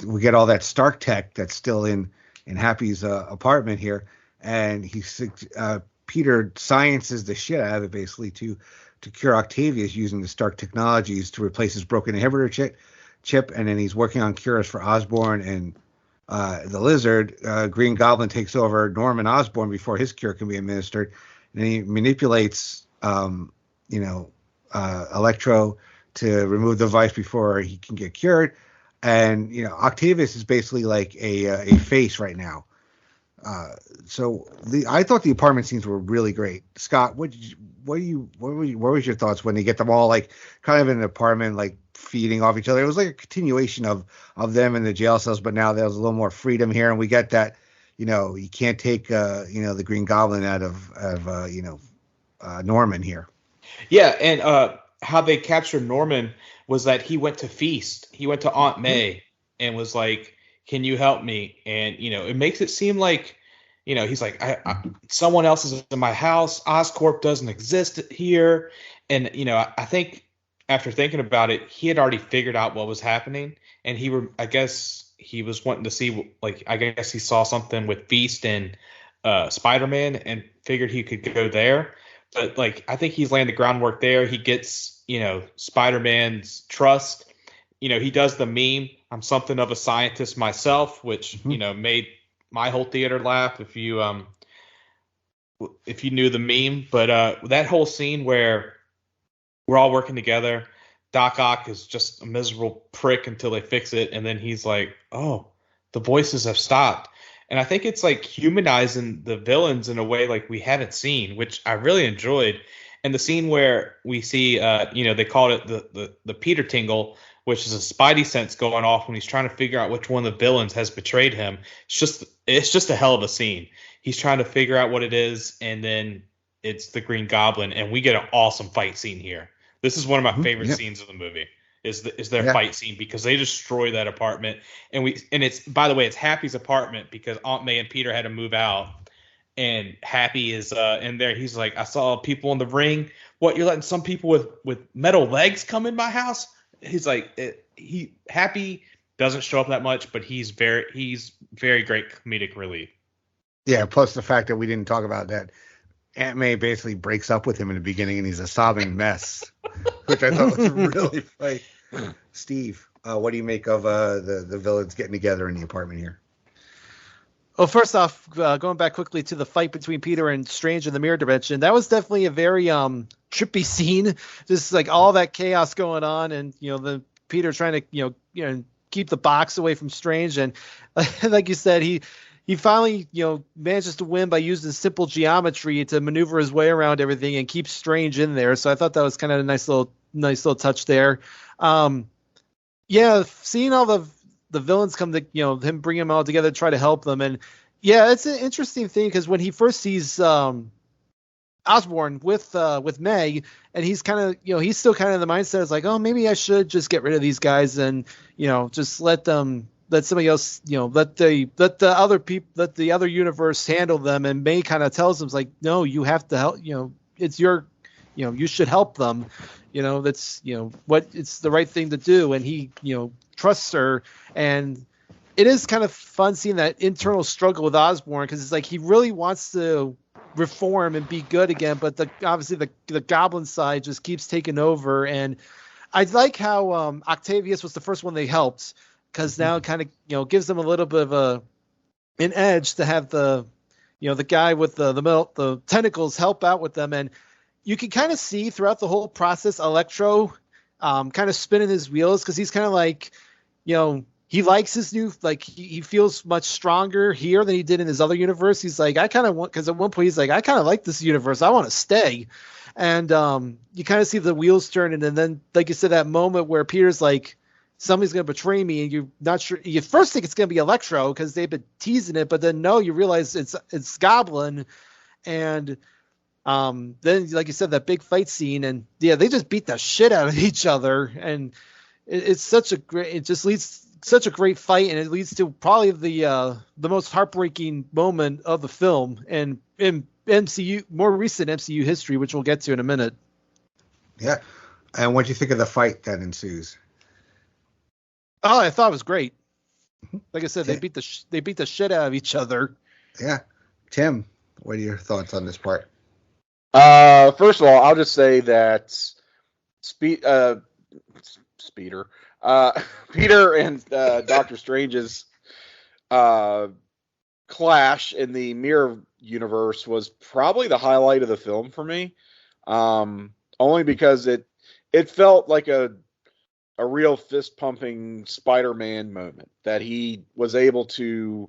we get all that Stark tech that's still in Happy's apartment here, and Peter sciences the shit out of it basically to cure Octavius using the Stark technologies to replace his broken inhibitor chip, and then he's working on cures for Osborn and the Lizard. Green Goblin takes over Norman Osborn before his cure can be administered, and then he manipulates Electro to remove the device before he can get cured. And Octavius is basically like a face right now. So I thought the apartment scenes were really great. Scott, what was your thoughts when they get them all like kind of in an apartment, like feeding off each other? It was like a continuation of them in the jail cells, but now there's a little more freedom here, and we get that you can't take the Green Goblin out of Norman here. Yeah, and how they captured Norman was that he went to Feast. He went to Aunt May and was like, can you help me? And, it makes it seem like he's like, someone else is in my house. Oscorp doesn't exist here. And, I think after thinking about it, he had already figured out what was happening. And I guess he was wanting to see, I guess he saw something with Beast and Spider-Man and figured he could go there. But, I think he's laying the groundwork there. He gets, Spider-Man's trust. He does the meme, I'm something of a scientist myself, which, made my whole theater laugh if you knew the meme. But that whole scene where we're all working together, Doc Ock is just a miserable prick until they fix it, and then he's like, oh, the voices have stopped. And I think it's humanizing the villains in a way we haven't seen, which I really enjoyed. And the scene where we see, they called it the Peter Tingle, which is a spidey sense going off when he's trying to figure out which one of the villains has betrayed him. It's just a hell of a scene. He's trying to figure out what it is, and then it's the Green Goblin, and we get an awesome fight scene here. This is one of my favorite scenes of the movie. Is their fight scene, because they destroy that apartment, and it's, by the way, it's Happy's apartment because Aunt May and Peter had to move out, and Happy is in there. He's like, I saw people in the ring. What, you're letting some people with metal legs come in my house? He's like, Happy doesn't show up that much, but he's very great comedic relief. Yeah, plus the fact that we didn't talk about that Aunt May basically breaks up with him in the beginning, and he's a sobbing mess, which I thought was really funny. Steve, what do you make of the villains getting together in the apartment here? Well, first off, going back quickly to the fight between Peter and Strange in the mirror dimension, that was definitely a very trippy scene. Just all that chaos going on, and the Peter trying to keep the box away from Strange, and like you said, he finally manages to win by using simple geometry to maneuver his way around everything and keep Strange in there. So I thought that was kind of a nice little touch there. Seeing all the villains come to him bring them all together to try to help them, and it's an interesting thing because when he first sees Osborn with Meg, and he's kind of he's still kind of the mindset is like, oh, maybe I should just get rid of these guys and just let somebody else let the other universe handle them. And May kind of tells him like, no, you have to help, it's your you should help them, that's what it's the right thing to do. And he trusts her, and it is kind of fun seeing that internal struggle with Osborn, because it's like he really wants to reform and be good again, but obviously the goblin side just keeps taking over. And I like how Octavius was the first one they helped, because now it kind of gives them a little bit of an edge to have the guy with the tentacles help out with them. And you can kind of see throughout the whole process Electro kind of spinning his wheels, because he's kind of like, he likes his new, he feels much stronger here than he did in his other universe. He's like, I kind of want, because at one point he's like, I kind of like this universe, I want to stay. And you kind of see the wheels turning, and then like you said, that moment where Peter's like, somebody's going to betray me, and you're not sure. You first think it's going to be Electro because they've been teasing it, but then no, you realize it's Goblin. And then, like you said, that big fight scene, and they just beat the shit out of each other, and it just leads such a great fight, and it leads to probably the most heartbreaking moment of the film and in MCU, more recent MCU history, which we'll get to in a minute. Yeah, and what do you think of the fight that ensues? Oh, I thought it was great. Like I said, they beat the shit out of each other. Yeah, Tim, what are your thoughts on this part? First of all, I'll just say that Peter and Doctor Strange's clash in the mirror universe was probably the highlight of the film for me. Only because it felt like a real fist pumping Spider-Man moment, that he was able to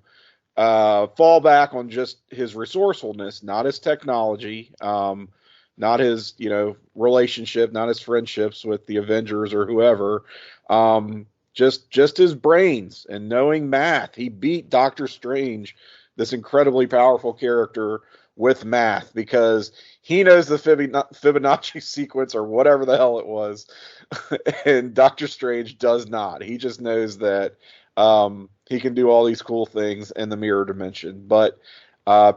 fall back on just his resourcefulness, not his technology, not his, relationship, not his friendships with the Avengers or whoever, just his brains and knowing math. He beat Doctor Strange, this incredibly powerful character, with math, because he knows the Fibonacci sequence or whatever the hell it was, and Doctor Strange does not. He just knows that he can do all these cool things in the mirror dimension. But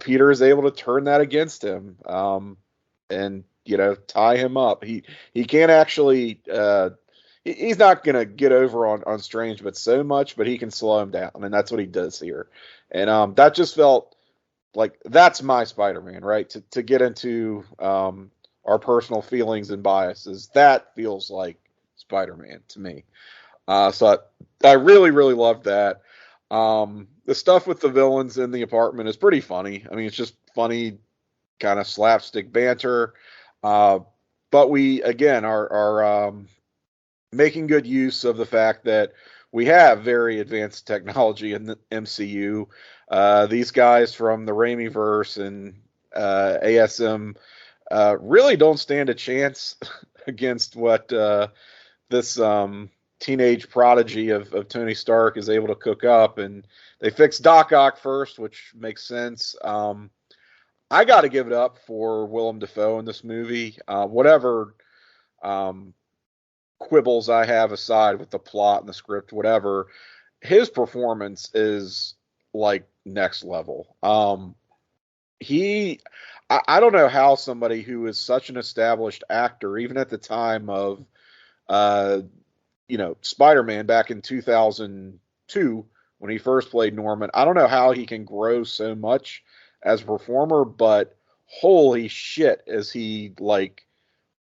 Peter is able to turn that against him, and tie him up. He can't actually. He's not gonna get over on Strange, but so much. But he can slow him down, and that's what he does here. And that just felt like that's my Spider-Man, right? To get into our personal feelings and biases, that feels like Spider-Man to me. So I really, really loved that. The stuff with the villains in the apartment is pretty funny. I mean, it's just funny, kind of slapstick banter. But we, again, are making good use of the fact that we have very advanced technology in the MCU. These guys from the Raimiverse and ASM really don't stand a chance against what this teenage prodigy of Tony Stark is able to cook up. And they fixed Doc Ock first, which makes sense. I got to give it up for Willem Dafoe in this movie. Whatever quibbles I have aside with the plot and the script, whatever, his performance is like next level. I don't know how somebody who is such an established actor, even at the time of Spider-Man back in 2002 when he first played Norman, I don't know how he can grow so much as a performer, but holy shit, is he like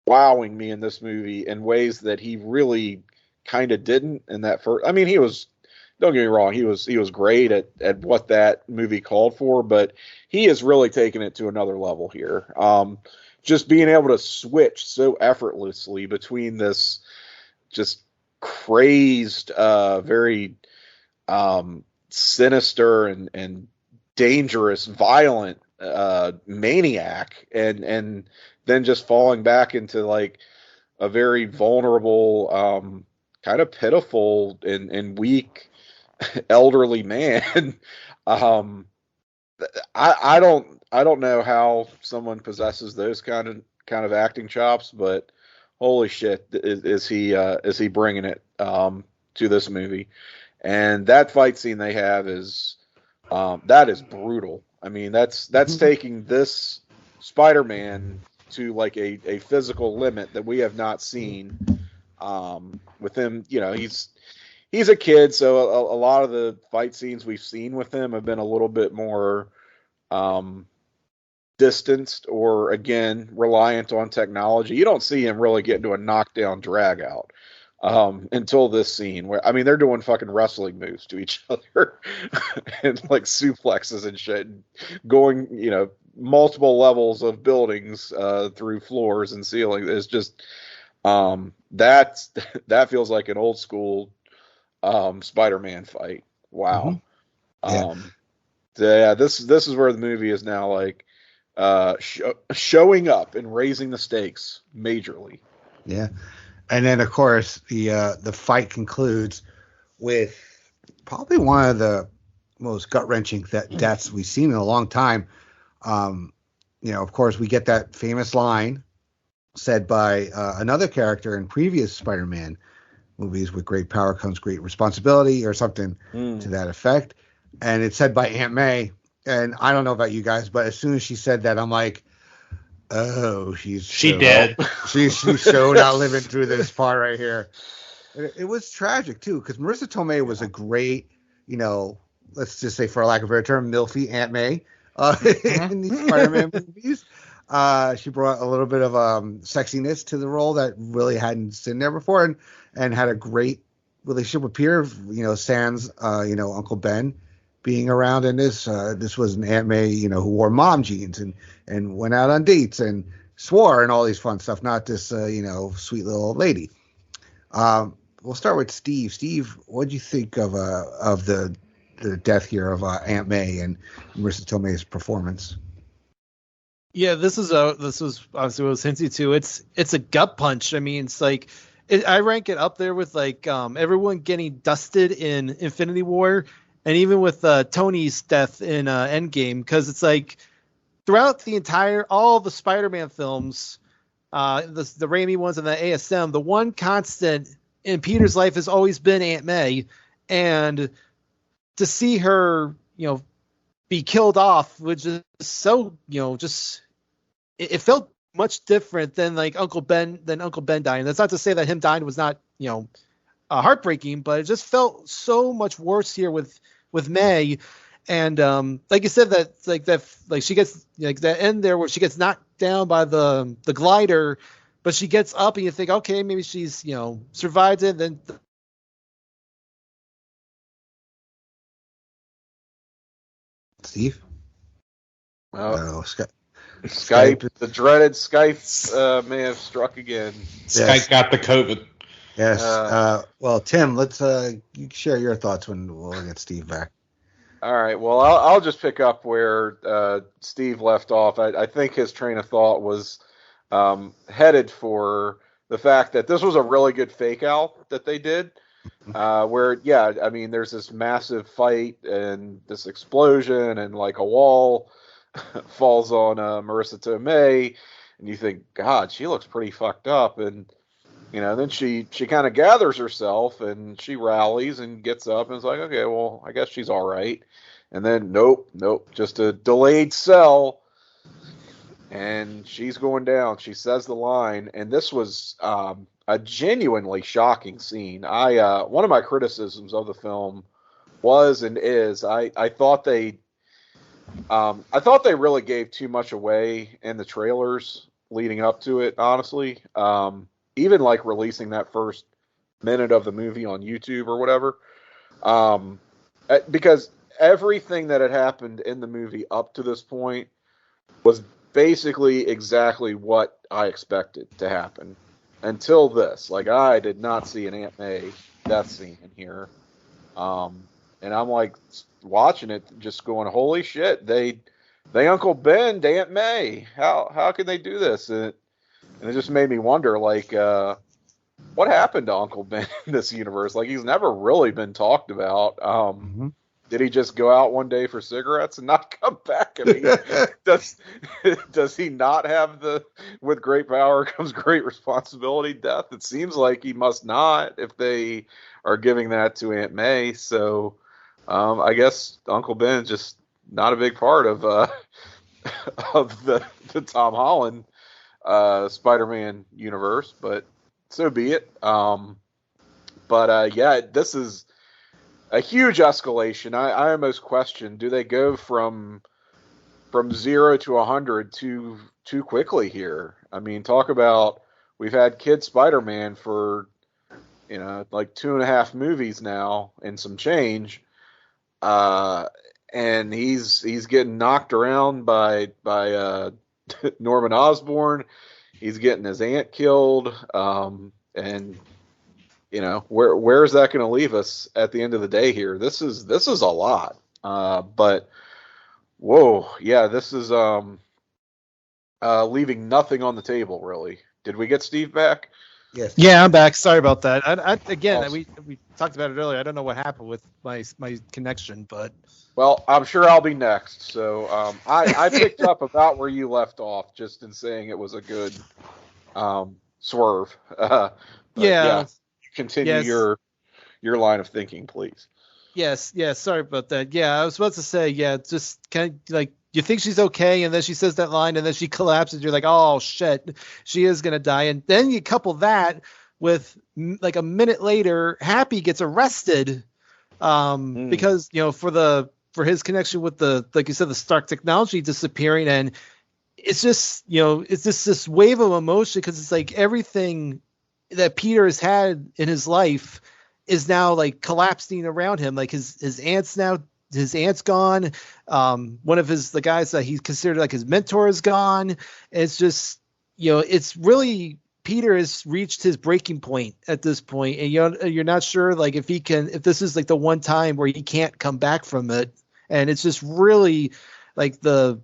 wowing me in this movie in ways that he really kind of didn't in that first. I mean, don't get me wrong, he was great at what that movie called for, but he has really taken it to another level here. Just being able to switch so effortlessly between this just crazed, very sinister and dangerous, violent maniac, and then just falling back into like a very vulnerable, kind of pitiful and weak elderly man. I don't know how someone possesses those kind of acting chops, but holy shit, is he bringing it to this movie. And that fight scene they have is that is brutal. I mean, that's taking this Spider-Man to like a physical limit that we have not seen with him. He's a kid, so a lot of the fight scenes we've seen with him have been a little bit more distanced or, again, reliant on technology. You don't see him really get into a knockdown drag out until this scene where, I mean, they're doing fucking wrestling moves to each other and like suplexes and shit, going, multiple levels of buildings through floors and ceilings. It's just that feels like an old school Spider-Man fight. Wow. Mm-hmm. Yeah. This is where the movie is now like showing up and raising the stakes majorly. Yeah. And then of course the fight concludes with probably one of the most gut-wrenching deaths we've seen in a long time. Of course we get that famous line said by another character in previous Spider-Man movies, with great power comes great responsibility, or something to that effect. And it's said by Aunt May. And I don't know about you guys, but as soon as she said that, I'm like, oh, she did. She's so not living through this part right here. It was tragic too, because Marissa Tomei was a great, let's just say, for lack of a better term, milfy Aunt May in these Spider-Man movies. She brought a little bit of sexiness to the role that really hadn't been there before, and had a great relationship with Peter, sans Uncle Ben being around in this. This was an Aunt May, who wore mom jeans and went out on dates and swore and all these fun stuff, not this sweet little old lady. We'll start with Steve. Steve, what do you think of the death here of Aunt May and Marissa Tomei's performance? Yeah, this was obviously what I was hinting to. It's a gut punch. I mean, it's like I rank it up there with like everyone getting dusted in Infinity War, and even with Tony's death in Endgame, because it's like throughout all the Spider-Man films, the Raimi ones and the ASM, the one constant in Peter's life has always been Aunt May, and to see her, be killed off, which is so, it felt much different than like Uncle Ben dying. That's not to say that him dying was not, heartbreaking, but it just felt so much worse here with May. And like you said, that she gets like that end there where she gets knocked down by the glider, but she gets up and you think, okay, maybe she's survived it. Then Steve. Oh, Skype, the dreaded Skype may have struck again. Skype got the COVID. Yes. Well, Tim, let's you share your thoughts when we'll get Steve back. All right. Well, I'll just pick up where Steve left off. I think his train of thought was headed for the fact that this was a really good fake out that they did. Where, I mean, there's this massive fight and this explosion and like a wall falls on Marissa Tomei, and you think, God, she looks pretty fucked up. And, then she kind of gathers herself and she rallies and gets up and is like, okay, well, I guess she's all right. And then, nope, just a delayed cell. And she's going down. She says the line. And this was a genuinely shocking scene. One of my criticisms of the film was and is I thought they really gave too much away in the trailers leading up to it, honestly. Even like releasing that first minute of the movie on YouTube or whatever. Because everything that had happened in the movie up to this point was basically exactly what I expected to happen. Until this. Like, I did not see an Aunt May death scene in here. And I'm like watching it just going, holy shit, they Uncle Ben Aunt May. How can they do this? And it just made me wonder, like, what happened to Uncle Ben in this universe? Like, he's never really been talked about. Did he just go out one day for cigarettes and not come back? I mean, does he not have the with great power comes great responsibility death? It seems like he must not if they are giving that to Aunt May. So I guess Uncle Ben is just not a big part of the Tom Holland Spider-Man universe, but so be it. This is a huge escalation. I almost question, do they go from 0 to 100 too quickly here? I mean, talk about, we've had Kid Spider-Man for, like 2.5 movies now and some change. And he's getting knocked around by Norman Osborn. He's getting his aunt killed. And where is that going to leave us at the end of the day here? This is a lot. But whoa, yeah, this is leaving nothing on the table, really. Did we get Steve back? Yes. Yeah, I'm back. Sorry about that. Again, Awesome. we talked about it earlier. I don't know what happened with my connection, but Well, I'm sure I'll be next. So I picked up about where you left off, just in saying it was a good swerve. yeah. Continue Yes. your line of thinking, please. Yes. Sorry about that. Yeah, I was about to say, just kind of like you think she's okay, and then she says that line, and then she collapses. You're like, oh shit, she is gonna die. And then you couple that with like a minute later, Happy gets arrested because for his connection with the, like you said, the Stark technology disappearing, and it's just it's just this wave of emotion because it's like everything that Peter has had in his life is now like collapsing around him. Like his aunt's gone. One of the guys that he considered like his mentor is gone. It's just, it's really, Peter has reached his breaking point at this point. And you're not sure like if this is like the one time where he can't come back from it. And it's just really like the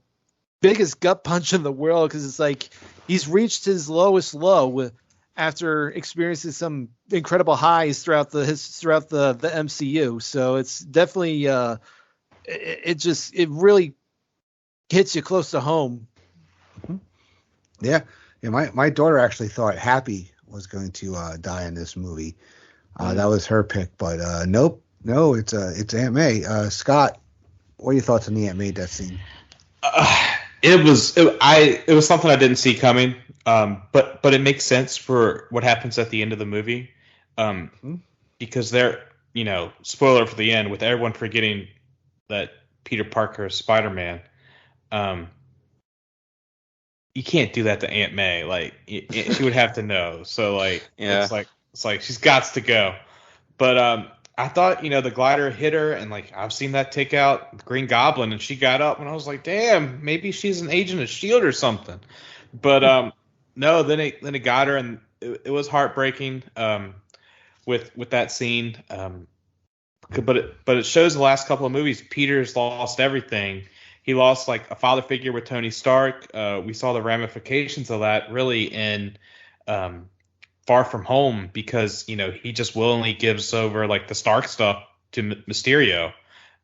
biggest gut punch in the world. Cause it's like, he's reached his lowest low after experiencing some incredible highs throughout the MCU. So it's definitely it really hits you close to home. Yeah. My daughter actually thought Happy was going to die in this movie. That was her pick, but nope, no, it's Aunt May. Scott, What are your thoughts on the Aunt May death scene? It was something I didn't see coming. But it makes sense for what happens at the end of the movie. Because they're, spoiler for the end, with everyone forgetting that Peter Parker is Spider-Man. You can't do that to Aunt May. Like, she would have to know. So, like, Yeah. it's like she's got to go. But I thought, the glider hit her, and like I've seen that take out the Green Goblin, and she got up, and I was like, damn, maybe she's an agent of S.H.I.E.L.D. or something. But no, then it got her, and it was heartbreaking with that scene. But it shows the last couple of movies, Peter's lost everything. He lost like a father figure with Tony Stark. We saw the ramifications of that really in Far From Home, because he just willingly gives over like the Stark stuff to Mysterio,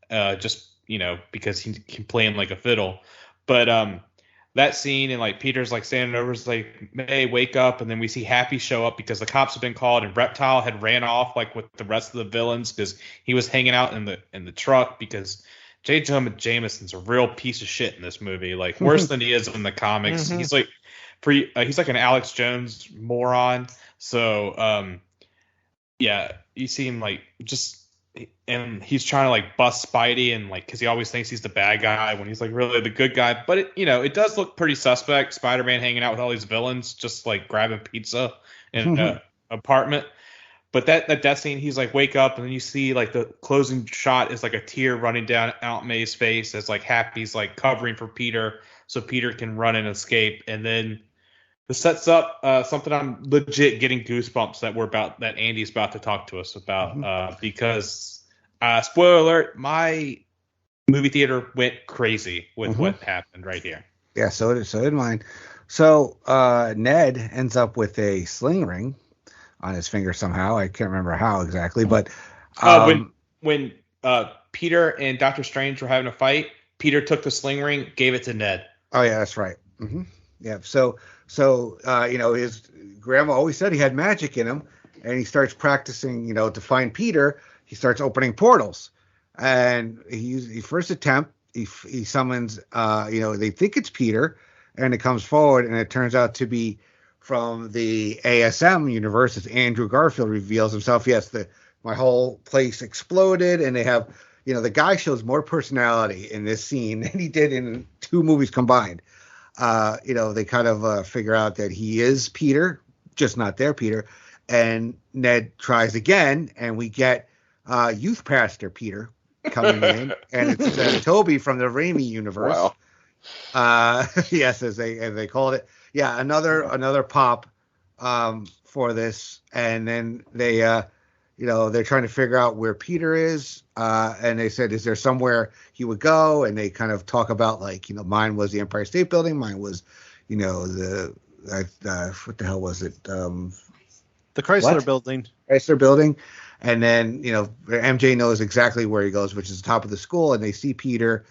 because he can play him like a fiddle. But that scene, and like Peter's like standing over, is like, May, wake up, and then we see Happy show up because the cops have been called, and Reptile had ran off like with the rest of the villains because he was hanging out in the truck, because J. Jonah Jameson's a real piece of shit in this movie, like worse than he is in the comics. Mm-hmm. He's like he's like an Alex Jones moron. So yeah, you see him like and he's trying to like bust Spidey, and like because he always thinks he's the bad guy when he's like really the good guy. But it does look pretty suspect. Spider-Man hanging out with all these villains, just like grabbing pizza in an apartment. But that scene, he's like, wake up, and then you see like the closing shot is like a tear running down Aunt May's face as like Happy's like covering for Peter so Peter can run and escape. And then this sets up something I'm legit getting goosebumps that Andy's about to talk to us about, because spoiler alert, my movie theater went crazy with what happened right here. Yeah, so did mine. So Ned ends up with a sling ring on his finger somehow. I can't remember how exactly, but when Peter and Doctor Strange were having a fight, Peter took the sling ring, gave it to Ned. Oh yeah, that's right. Yeah. So his grandma always said he had magic in him, and he starts practicing, to find Peter. He starts opening portals, and he first attempt, he summons, they think it's Peter, and it comes forward, and it turns out to be from the ASM universe, as Andrew Garfield reveals himself. Yes, my whole place exploded, and they have, the guy shows more personality in this scene than he did in 2 movies combined. They kind of figure out that he is Peter, just not their Peter, and Ned tries again, and we get youth pastor Peter coming in, and it's Tobey from the Raimi universe. Wow. Yes, as they called it. Yeah, another pop for this, and then they they're trying to figure out where Peter is, and they said, is there somewhere he would go? And they kind of talk about like, mine was the Empire State Building, mine was, what the hell was it? The Chrysler Building. Chrysler Building, and then MJ knows exactly where he goes, which is the top of the school, and they see Peter,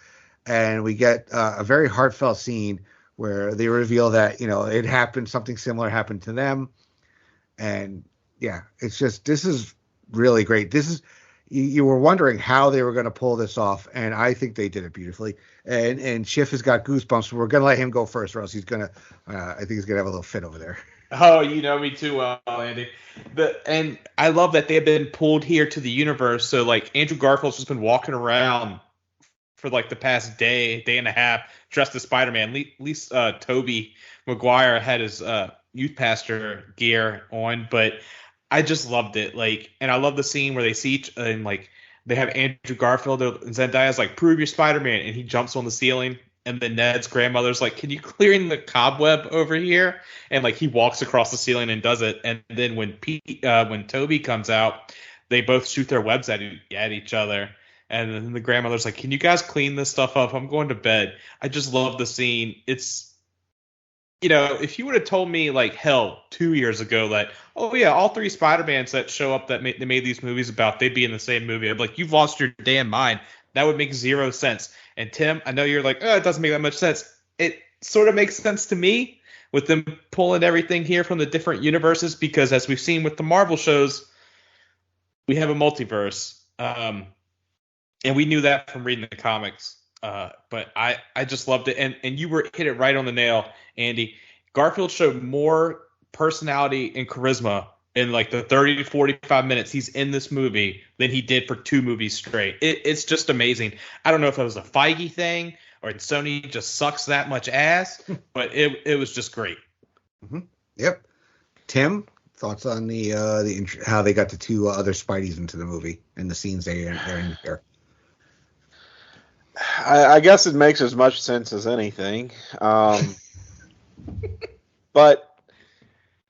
and we get a very heartfelt scene where they reveal that, it happened, something similar happened to them. And yeah, it's just, this is really great. This is, you were wondering how they were going to pull this off, and I think they did it beautifully. And Schiff has got goosebumps, so we're going to let him go first, or else he's going to, I think he's going to have a little fit over there. Oh, you know me too well, Andy. And I love that they have been pulled here to the universe. So like Andrew Garfield's just been walking around for like the past day and a half, dressed as Spider-Man. At least Tobey Maguire had his youth pastor gear on, but I just loved it. Like, and I love the scene where they see and like they have Andrew Garfield and Zendaya's like, prove you're Spider-Man, and he jumps on the ceiling, and then Ned's grandmother's like, can you clear the cobweb over here? And like he walks across the ceiling and does it. And then when Tobey comes out, they both shoot their webs at each other. And then the grandmother's like, can you guys clean this stuff up? I'm going to bed. I just love the scene. It's, if you would have told me like 2 years ago that, oh yeah, all 3 Spider-Mans that show up that they made these movies about, they'd be in the same movie, I'd be like, you've lost your damn mind. That would make 0 sense. And Tim, I know you're like, oh, it doesn't make that much sense. It sort of makes sense to me with them pulling everything here from the different universes, because as we've seen with the Marvel shows, we have a multiverse. and we knew that from reading the comics. But I just loved it, and you hit it right on the nail, Andy. Garfield showed more personality and charisma in like the 30 to 45 minutes he's in this movie than he did for 2 movies straight. It's just amazing. I don't know if it was a Feige thing or Sony just sucks that much ass, but it was just great. Mm-hmm. Yep. Tim, thoughts on the how they got the 2 other Spideys into the movie and the scenes they're in here? I guess it makes as much sense as anything. But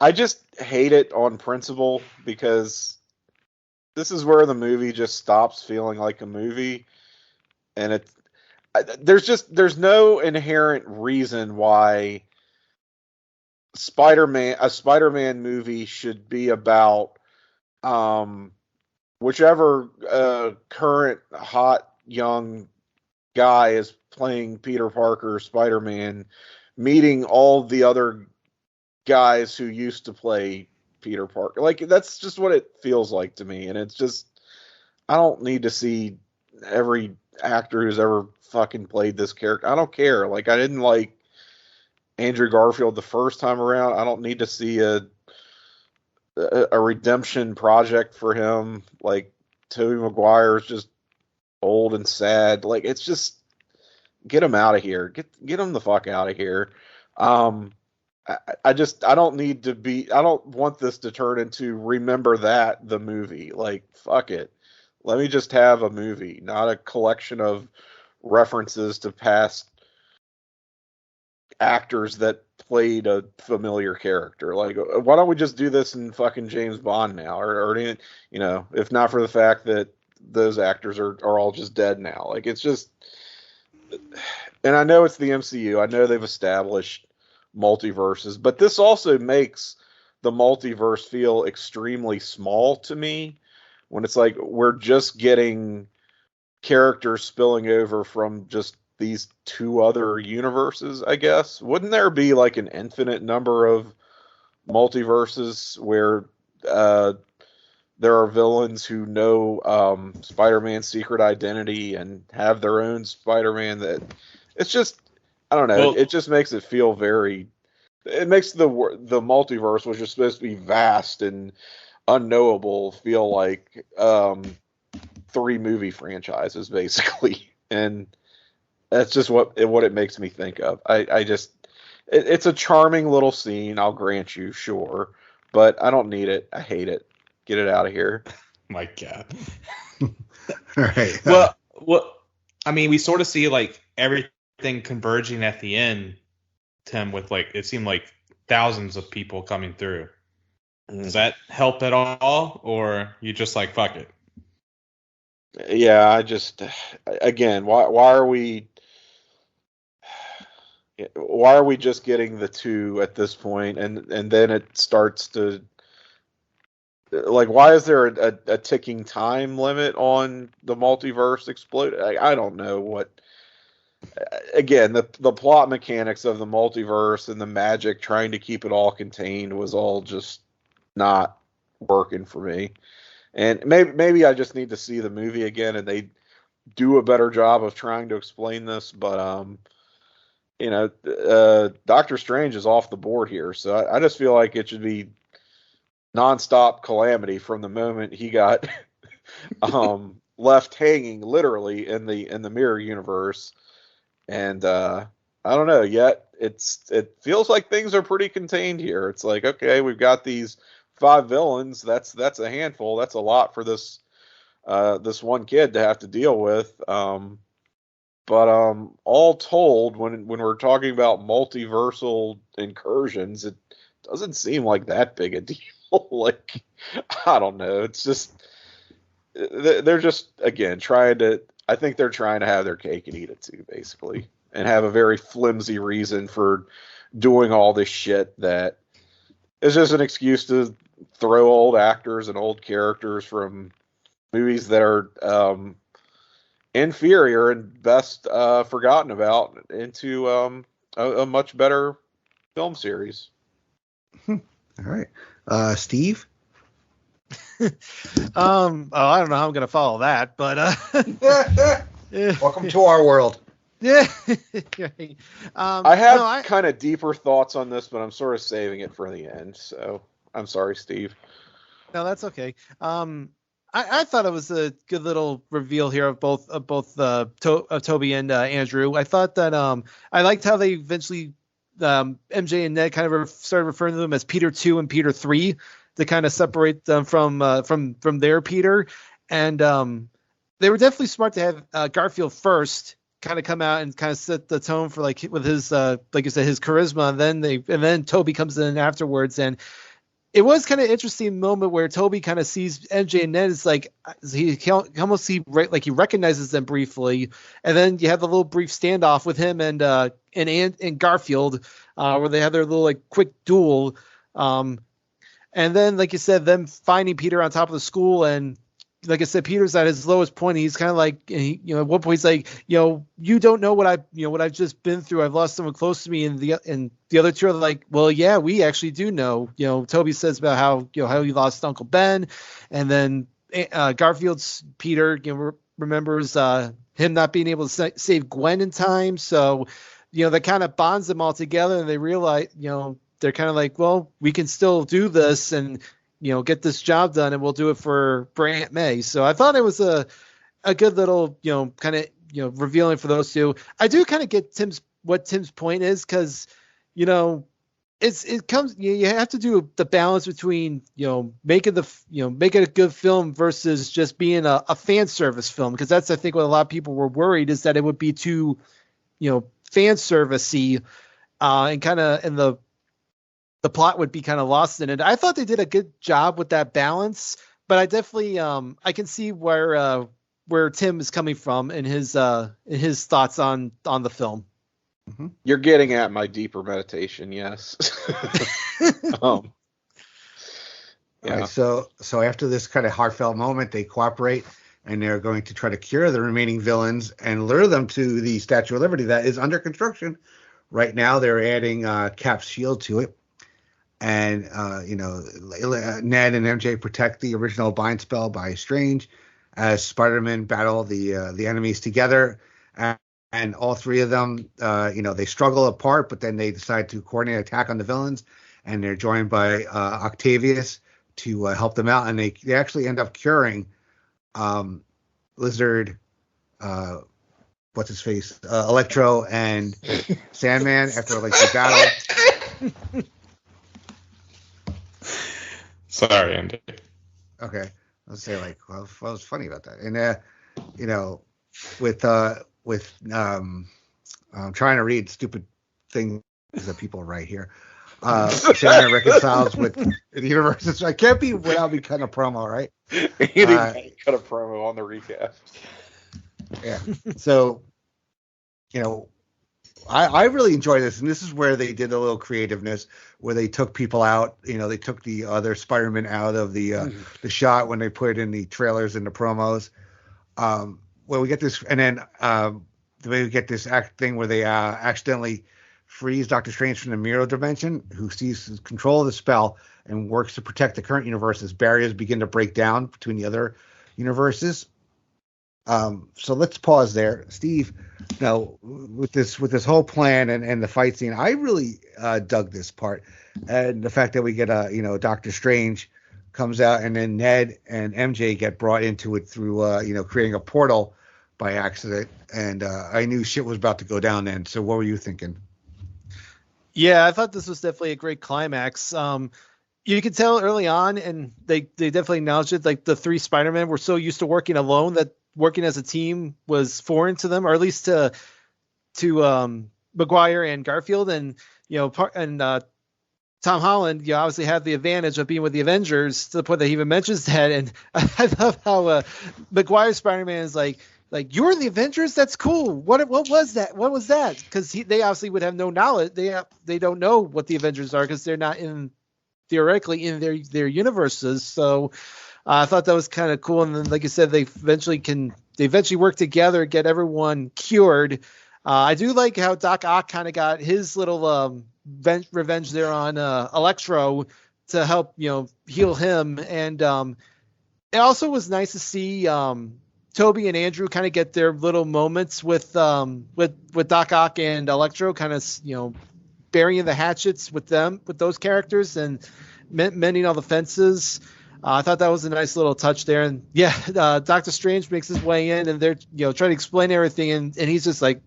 I just hate it on principle because this is where the movie just stops feeling like a movie, and there's no inherent reason why a Spider-Man movie should be about whichever current hot young guy is playing Peter Parker, Spider-Man, meeting all the other guys who used to play Peter Parker. Like, that's just what it feels like to me. And it's just, I don't need to see every actor who's ever fucking played this character. I don't care. Like, I didn't like Andrew Garfield the first time around. I don't need to see a redemption project for him. Like, Tobey Maguire is just old and sad. Like, it's just, get him out of here. Get him the fuck out of here. I don't want this to turn into Remember That, the movie. Like, fuck it. Let me just have a movie, not a collection of references to past actors that played a familiar character. Like, why don't we just do this in fucking James Bond now? Or you know, if not for the fact that those actors are all just dead now. Like, it's just, and I know it's the MCU. I know they've established multiverses, but this also makes the multiverse feel extremely small to me when it's like we're just getting characters spilling over from just these 2 other universes, I guess. Wouldn't there be like an infinite number of multiverses where there are villains who know Spider-Man's secret identity and have their own Spider-Man? That it's just, I don't know. It just makes it feel very. It makes the multiverse, which is supposed to be vast and unknowable, feel like 3 movie franchises basically, and that's just what it makes me think of. It's a charming little scene, I'll grant you, sure, but I don't need it. I hate it. Get it out of here. My God. All right. Well, I mean, we sort of see like everything converging at the end, Tim, with like, it seemed like thousands of people coming through. Does that help at all, or you just like, fuck it? Yeah, I just, again, why are we just getting the 2 at this point, and then it starts to, like, why is there a ticking time limit on the multiverse explode? I don't know what. Again, the plot mechanics of the multiverse and the magic trying to keep it all contained was all just not working for me. And maybe I just need to see the movie again and they do a better job of trying to explain this. But you know, Doctor Strange is off the board here, so I just feel like it should be nonstop calamity from the moment he got left hanging, literally, in the mirror universe. And I don't know yet. It feels like things are pretty contained here. It's like, okay, we've got these 5 villains. That's a handful. That's a lot for this one kid to have to deal with. But all told, when we're talking about multiversal incursions, it doesn't seem like that big a deal. Like, I don't know. It's just they're just, again, trying to. I think they're trying to have their cake and eat it too, basically, and have a very flimsy reason for doing all this shit that is just an excuse to throw old actors and old characters from movies that are inferior and best forgotten about into a much better film series. All right. Steve? Oh, I don't know how I'm gonna follow that, but Welcome to our world. yeah. I have kind of deeper thoughts on this, but I'm sort of saving it for the end. So I'm sorry, Steve. No, that's okay. I thought it was a good little reveal here of both Tobey and Andrew. I thought that I liked how they eventually MJ and Ned kind of started referring to them as Peter 2 and Peter 3 to kind of separate them from their Peter. And they were definitely smart to have Garfield first kind of come out and kind of set the tone for like with his like I said, his charisma, and then Tobey comes in afterwards. And it was kind of interesting moment where Tobey kind of sees MJ and Ned. It's like he recognizes them briefly, and then you have the little brief standoff with him and Garfield, where they have their little like quick duel. And then, like you said, them finding Peter on top of the school, and like I said, Peter's at his lowest point. He's kind of like, at one point he's like, you don't know what I've just been through. I've lost someone close to me, and the other two are like, well, yeah, we actually do know. Tobey says about how he lost Uncle Ben, and then Garfield's Peter remembers him not being able to save Gwen in time. So, that kind of bonds them all together, and they realize, they're kind of like, well, we can still do this, and get this job done, and we'll do it for Aunt May. So I thought it was a good little, kind of, revealing for those two. I do kind of get what Tim's point is, because, it comes, you have to do the balance between, making a good film versus just being a fan service film. Because that's, I think, what a lot of people were worried, is that it would be too, fan servicey, and the plot would be kind of lost in it. I thought they did a good job with that balance, but I definitely I can see where Tim is coming from in his thoughts on the film. Mm-hmm. You're getting at my deeper meditation, yes. Yeah. All right, so after this kind of heartfelt moment, they cooperate, and they're going to try to cure the remaining villains and lure them to the Statue of Liberty that is under construction right now. They're adding Cap's shield to it. And, Ned and MJ protect the original bind spell by Strange as Spider-Man battle the enemies together. And all three of them, they struggle apart, but then they decide to coordinate attack on the villains. And they're joined by Octavius to help them out. And they actually end up curing Lizard, what's his face, Electro and Sandman after like the battle. Sorry, Andy. Okay, I'll say what was funny about that? And with I'm trying to read stupid things that people write here. Shannon reconciles with the universe. I can't be without me cutting a promo, right? Andy cut a promo on the recast. Yeah. So, I really enjoy this, and this is where they did a little creativeness, where they took people out. They took the other Spider-Man out of the shot when they put it in the trailers and the promos. Where we get this, and then we get this thing where they accidentally frees Doctor Strange from the mirror dimension, who seizes control of the spell and works to protect the current universe as barriers begin to break down between the other universes. So let's pause there, Steve. Now, with this whole plan and the fight scene, I really dug this part, and the fact that we get Doctor Strange comes out, and then Ned and MJ get brought into it through creating a portal by accident, and I knew shit was about to go down then. So what were you thinking? Yeah, I thought this was definitely a great climax. You could tell early on, and they definitely acknowledged it, like the three Spider-Men were so used to working alone that working as a team was foreign to them, or at least to Maguire and Garfield, and Tom Holland, you obviously had the advantage of being with the Avengers to the point that he even mentions that. And I love how Maguire's Spider-Man is like you're in the Avengers. That's cool. What was that? What was that? Because they obviously would have no knowledge. They don't know what the Avengers are because they're not theoretically in their universes. So I thought that was kind of cool. And then, like you said, they eventually work together, get everyone cured. I do like how Doc Ock kind of got his little revenge there on Electro to help heal him. And it also was nice to see Tobey and Andrew kind of get their little moments with Doc Ock and Electro, kind of burying the hatchets with those characters and mending all the fences. I thought that was a nice little touch there. And Doctor Strange makes his way in, and they're trying to explain everything, and he's just like,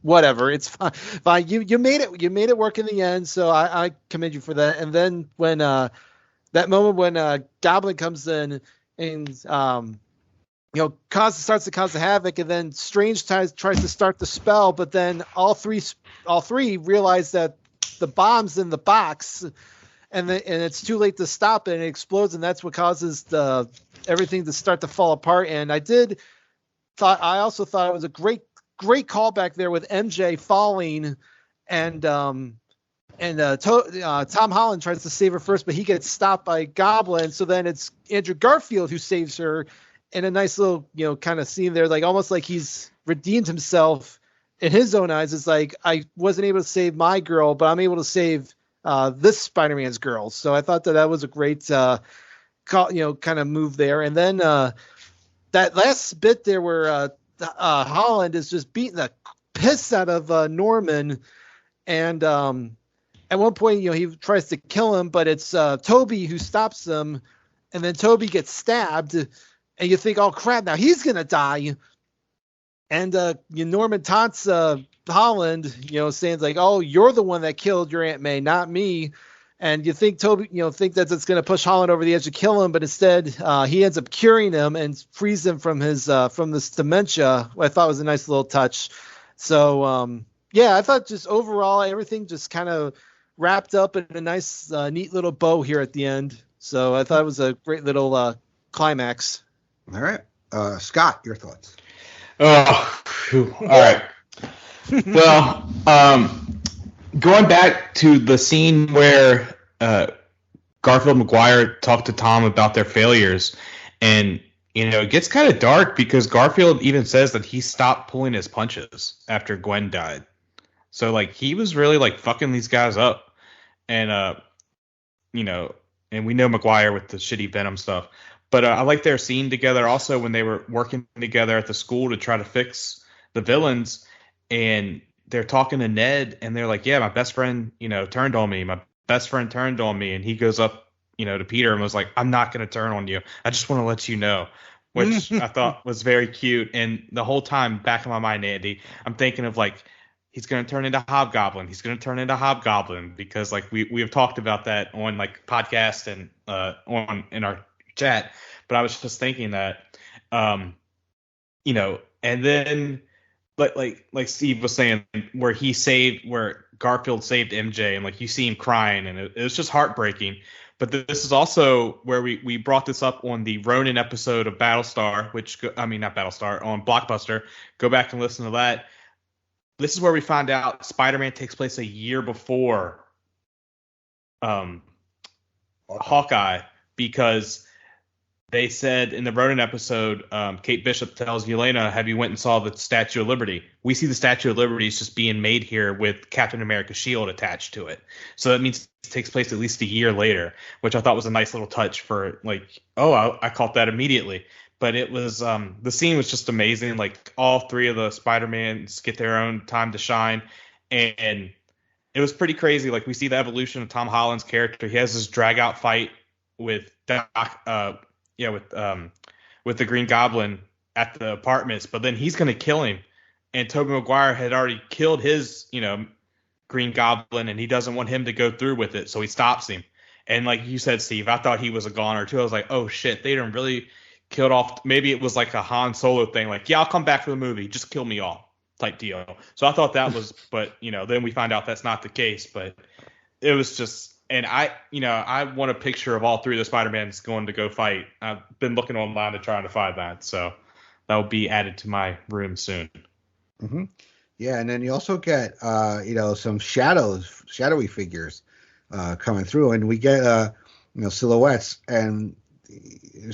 whatever, it's fine. You made it work in the end, so I commend you for that. And then when that moment when Goblin comes in and starts to cause the havoc, and then Strange tries to start the spell, but then all three realize that the bomb's in the box, and it's too late to stop it, and it explodes, and that's what causes everything to start to fall apart. And I also thought it was a great callback there with MJ falling, and Tom Holland tries to save her first, but he gets stopped by Goblin. So then it's Andrew Garfield who saves her in a nice little, kind of scene there, like almost like he's redeemed himself in his own eyes. It's like, I wasn't able to save my girl, but I'm able to save this Spider-Man's girl. So I thought that was a great, kind of move there. And then that last bit there where Holland is just beating the piss out of Norman, and at one point, he tries to kill him, but it's Tobey who stops him, and then Tobey gets stabbed, and you think, oh crap, now he's gonna die. And Norman taunts Holland, saying like, oh, you're the one that killed your Aunt May, not me. And you think Tobey, think that it's going to push Holland over the edge to kill him, but instead he ends up curing him and frees him from his from this dementia. I thought was a nice little touch. So I thought just overall everything just kind of wrapped up in a nice, neat little bow here at the end. So I thought it was a great little climax. All right, Scott, your thoughts? Oh, whew. All right. Well, going back to the scene where Garfield and McGuire talk to Tom about their failures, and it gets kind of dark because Garfield even says that he stopped pulling his punches after Gwen died. So like he was really like fucking these guys up, and and we know McGuire with the shitty Venom stuff. But I like their scene together also when they were working together at the school to try to fix the villains, and they're talking to Ned, and they're like, yeah, my best friend, turned on me. My best friend turned on me. And he goes up, to Peter and was like, I'm not going to turn on you. I just want to let you know, which I thought was very cute. And the whole time back in my mind, Andy, I'm thinking of like, he's going to turn into Hobgoblin. He's going to turn into Hobgoblin because like we have talked about that on like podcast and in our chat. But I was just thinking that, and then like Steve was saying, where Garfield saved MJ, and like you see him crying, and it was just heartbreaking. But this is also where we brought this up on the Ronin episode of Battlestar, not Battlestar, on Blockbuster. Go back and listen to that. This is where we find out Spider-Man takes place a year before Hawkeye, because they said in the Ronin episode, Kate Bishop tells Yelena, have you went and saw the Statue of Liberty? We see the Statue of Liberty is just being made here with Captain America's shield attached to it. So that means it takes place at least a year later, which I thought was a nice little touch for like, I caught that immediately. But it was, the scene was just amazing. Like all three of the Spider-Mans get their own time to shine. And it was pretty crazy. Like we see the evolution of Tom Holland's character. He has this drag out fight with Doc, with the Green Goblin at the apartments, but then he's going to kill him. And Tobey Maguire had already killed his, Green Goblin, and he doesn't want him to go through with it, so he stops him. And like you said, Steve, I thought he was a goner too. I was like, oh shit, they didn't really kill off. Maybe it was like a Han Solo thing, like, yeah, I'll come back for the movie, just kill me all type deal. So I thought that was, but then we find out that's not the case. But it was just. And I want a picture of all three of the Spider-Mans going to go fight. I've been looking online to try to find that. So that will be added to my room soon. Mm-hmm. Yeah, and then you also get, some shadowy figures coming through. And we get, silhouettes. And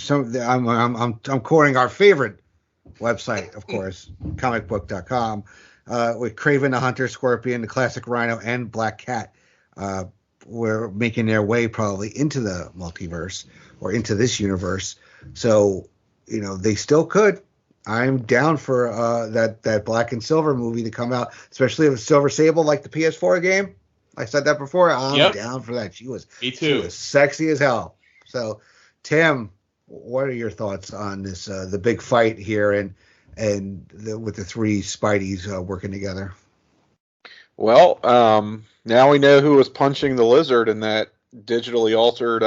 I'm quoting our favorite website, of course, comicbook.com, with Kraven the Hunter, Scorpion, the classic Rhino, and Black Cat. were making their way probably into the multiverse or into this universe. So, they still could. I'm down for that Black and Silver movie to come out, especially if Silver Sable like the PS4 game. I said that before. I'm down for that. She was sexy as hell. So, Tim, what are your thoughts on this the big fight here and with the three Spideys working together? Well, now we know who was punching the lizard in that digitally altered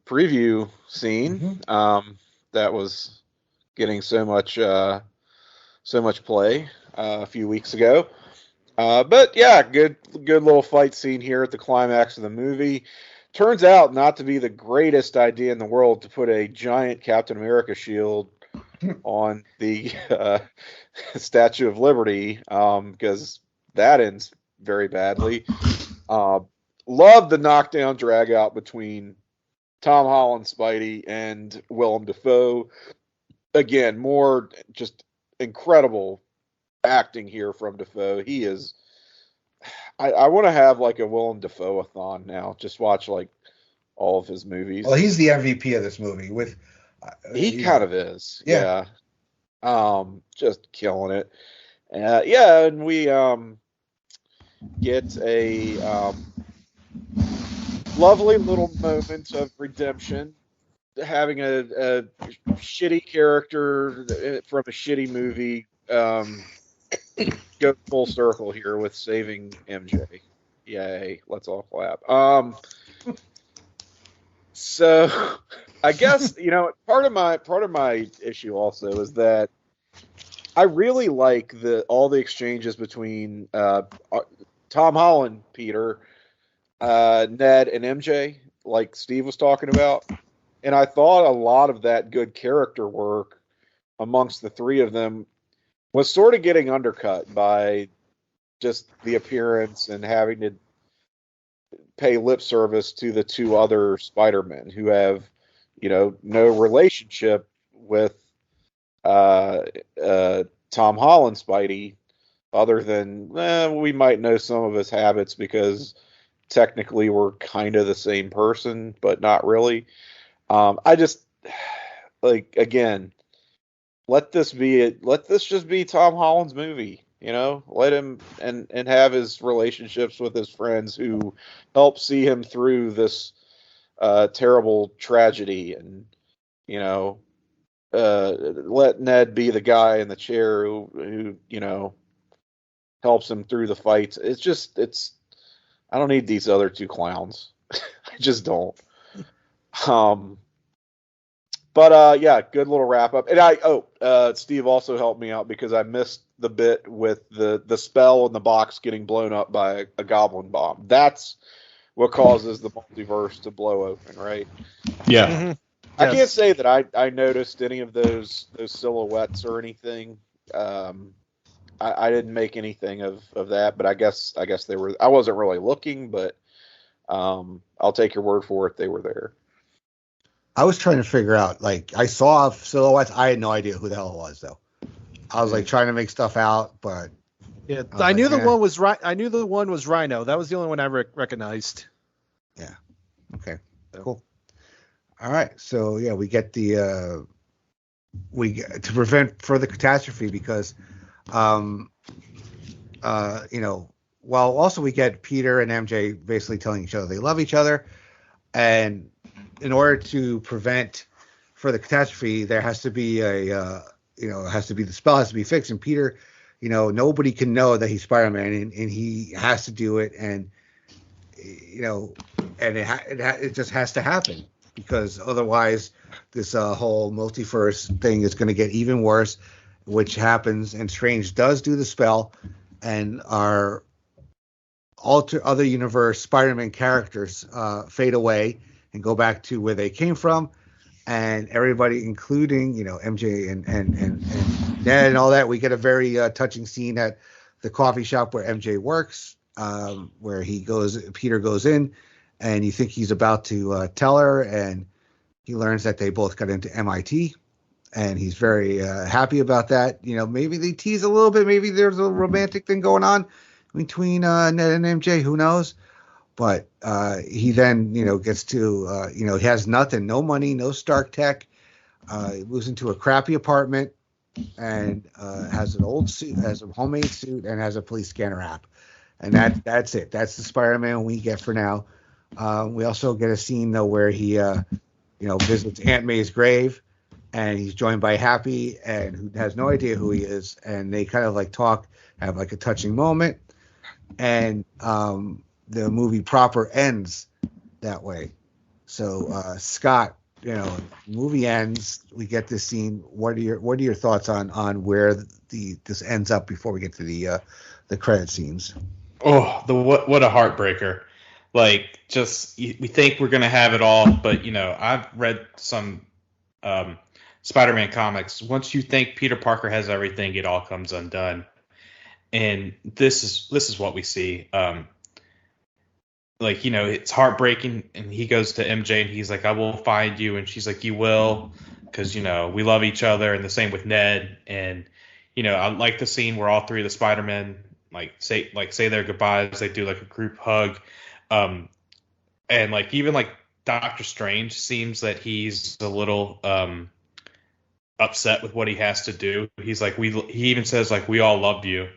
preview scene. That was getting so much play a few weeks ago. But yeah, good little fight scene here at the climax of the movie. Turns out not to be the greatest idea in the world to put a giant Captain America shield on the Statue of Liberty, because that ends very badly. Love the knockdown drag out between Tom Holland Spidey and Willem Dafoe. Again, more just incredible acting here from Dafoe. He is. I want to have like a Willem Dafoe-a-thon now. Just watch like all of his movies. Well, he's the MVP of this movie. He kind of is. Yeah. Just killing it. And we get a lovely little moment of redemption, having a shitty character from a shitty movie go full circle here with saving MJ. Yay, let's all clap. So I guess, part of my issue also is that I really like all the exchanges between Tom Holland, Peter, Ned, and MJ, like Steve was talking about. And I thought a lot of that good character work amongst the three of them was sort of getting undercut by just the appearance and having to pay lip service to the two other Spider-Men who have, no relationship with Tom Holland Spidey, other than we might know some of his habits because technically we're kind of the same person, but not really. I just again, let this just be Tom Holland's movie. Let him and have his relationships with his friends who help see him through this terrible tragedy, and let Ned be the guy in the chair who helps him through the fights. I don't need these other two clowns. I just don't. But yeah, good little wrap up. And Steve also helped me out because I missed the bit with the spell in the box getting blown up by a goblin bomb. That's what causes the multiverse to blow open, right? Yeah. Mm-hmm. I can't say that I noticed any of those silhouettes or anything. I didn't make anything of that, but I guess they were. I wasn't really looking, but I'll take your word for it. They were there. I was trying to figure out, I saw silhouettes. I had no idea who the hell it was, though. I was trying to make stuff out, but yeah, I knew the one was right. I knew the one was Rhino. That was the only one I recognized. Yeah. Okay. Cool. All right. So yeah, we get to prevent further catastrophe because, also we get Peter and MJ basically telling each other they love each other, and in order to prevent further catastrophe, there has to be the spell has to be fixed. And Peter, nobody can know that he's Spider-Man, and he has to do it. And, and it just has to happen because otherwise this whole multiverse thing is going to get even worse, which happens. And Strange does do the spell, and our other universe Spider-Man characters fade away and go back to where they came from, and everybody, including MJ and Ned and all that, we get a very touching scene at the coffee shop where MJ works, where Peter goes in, and you think he's about to tell her, and he learns that they both got into MIT, and he's very happy about that. Maybe they tease a little bit, maybe there's a romantic thing going on between Ned and MJ, who knows? But he then, gets to, he has nothing, no money, no Stark tech. He moves into a crappy apartment and has an old suit, has a homemade suit, and has a police scanner app. And that's it. That's the Spider-Man we get for now. We also get a scene, though, where he, visits Aunt May's grave, and he's joined by Happy, and who has no idea who he is. And they kind of like talk, have like a touching moment. And the movie proper ends that way. So Scott, movie ends. We get this scene. What are your thoughts on where this ends up before we get to the credit scenes? Oh, what a heartbreaker! Like, just we think we're gonna have it all, but I've read some Spider-Man comics. Once you think Peter Parker has everything, it all comes undone, and this is what we see. It's heartbreaking, and he goes to MJ and he's like, "I will find you," and she's like, "You will," because we love each other, and the same with Ned. And I like the scene where all three of the Spider-Men say their goodbyes. They do like a group hug, and even Doctor Strange seems that he's a little upset with what he has to do. He's like, he even says like, "We all love you."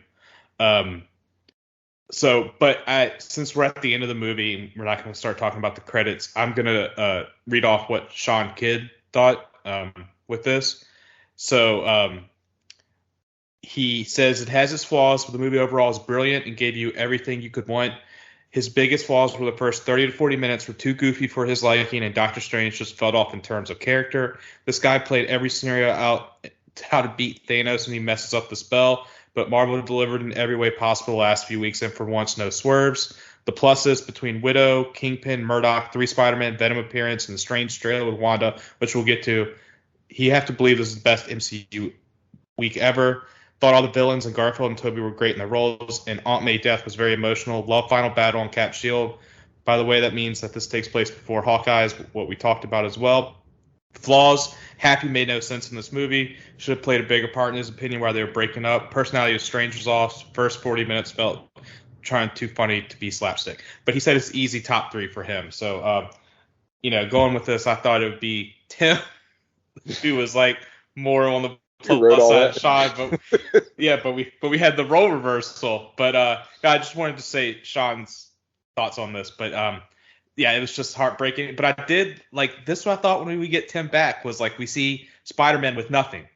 Since we're at the end of the movie, and we're not going to start talking about the credits, I'm going to read off what Sean Kidd thought with this. So he says it has its flaws, but the movie overall is brilliant and gave you everything you could want. His biggest flaws were the first 30 to 40 minutes were too goofy for his liking, and Doctor Strange just fell off in terms of character. This guy played every scenario out how to beat Thanos, and he messes up the spell. But Marvel delivered in every way possible the last few weeks, and for once, no swerves. The pluses between Widow, Kingpin, Murdoch, 3 Spider-Man, Venom appearance, and the strange trailer with Wanda, which we'll get to. You have to believe this is the best MCU week ever. Thought all the villains and Garfield and Tobey were great in their roles, and Aunt May death was very emotional. Love final battle on Cap Shield. By the way, that means that this takes place before Hawkeye's, what we talked about as well. Flaws. Happy made no sense in this movie. Should have played a bigger part in his opinion while they were breaking up. Personality of Strange was off. First 40 minutes felt trying too funny to be slapstick. But he said it's easy top 3 for him. So, going with this, I thought it would be Tim, who was like more on the plus side of Sean. But yeah, but we had the role reversal. But I just wanted to say Sean's thoughts on this. But yeah, it was just heartbreaking. But I did this. Is what I thought when we get Tim back was we see Spider-Man with nothing.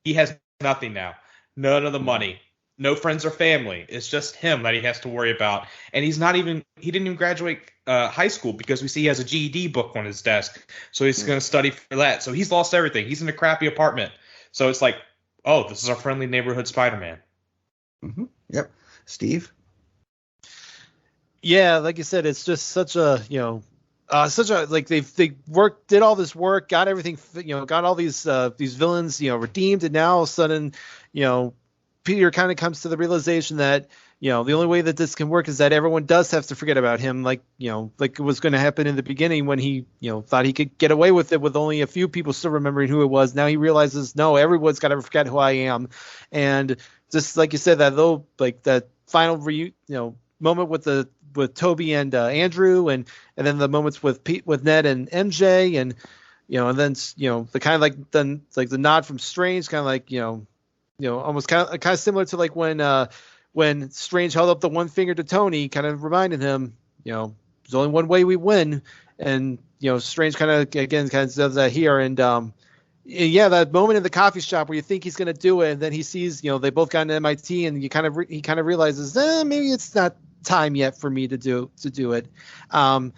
He has nothing now. None of the money. No friends or family. It's just him that he has to worry about. And he didn't even graduate high school because we see he has a GED book on his desk. So he's going to study for that. So he's lost everything. He's in a crappy apartment. So it's like, oh, this is our friendly neighborhood Spider-Man. Mm-hmm. Yep. Steve? Yeah, like you said, it's just such a they did all this work, got everything, got all these villains, redeemed, and now all of a sudden, Peter kind of comes to the realization that the only way that this can work is that everyone does have to forget about him, like it was going to happen in the beginning when he thought he could get away with it with only a few people still remembering who it was. Now he realizes no, everyone's got to forget who I am, and just like you said, that final moment with Tobey and Andrew, and then the moments with Ned and MJ, and and then the kind of the nod from Strange, kind of almost kind of similar to when Strange held up the one finger to Tony, kind of reminding him, there's only one way we win, and Strange kind of does that here, and that moment in the coffee shop where you think he's going to do it, and then he sees they both got an MIT, and he kind of realizes maybe it's not time yet for me to do it. And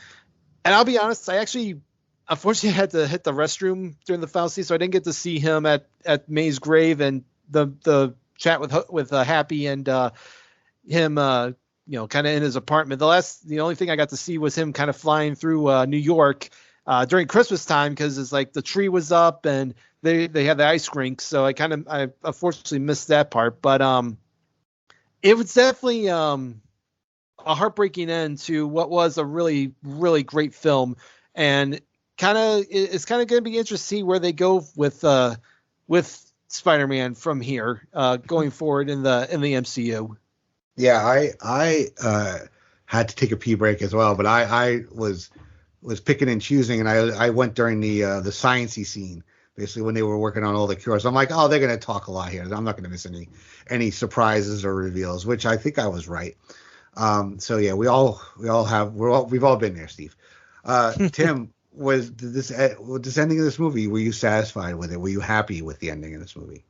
I'll be honest, I actually unfortunately had to hit the restroom during the final scene, so I didn't get to see him at May's grave and the chat with Happy and him kind of in his apartment. The only thing I got to see was him kind of flying through New York during Christmas time, because it's the tree was up and they had the ice rink, so I unfortunately missed that part. But it was definitely a heartbreaking end to what was a really, really great film, and it's kind of going to be interesting to see where they go with Spider-Man from here going forward in the MCU. Yeah, I had to take a pee break as well. But I was picking and choosing, and I went during the sciencey scene, basically when they were working on all the cures. I'm like, oh, they're going to talk a lot here. I'm not going to miss any surprises or reveals, which I think I was right. So yeah, we've all been there, Steve. Tim, this ending of this movie, were you satisfied with it? Were you happy with the ending of this movie?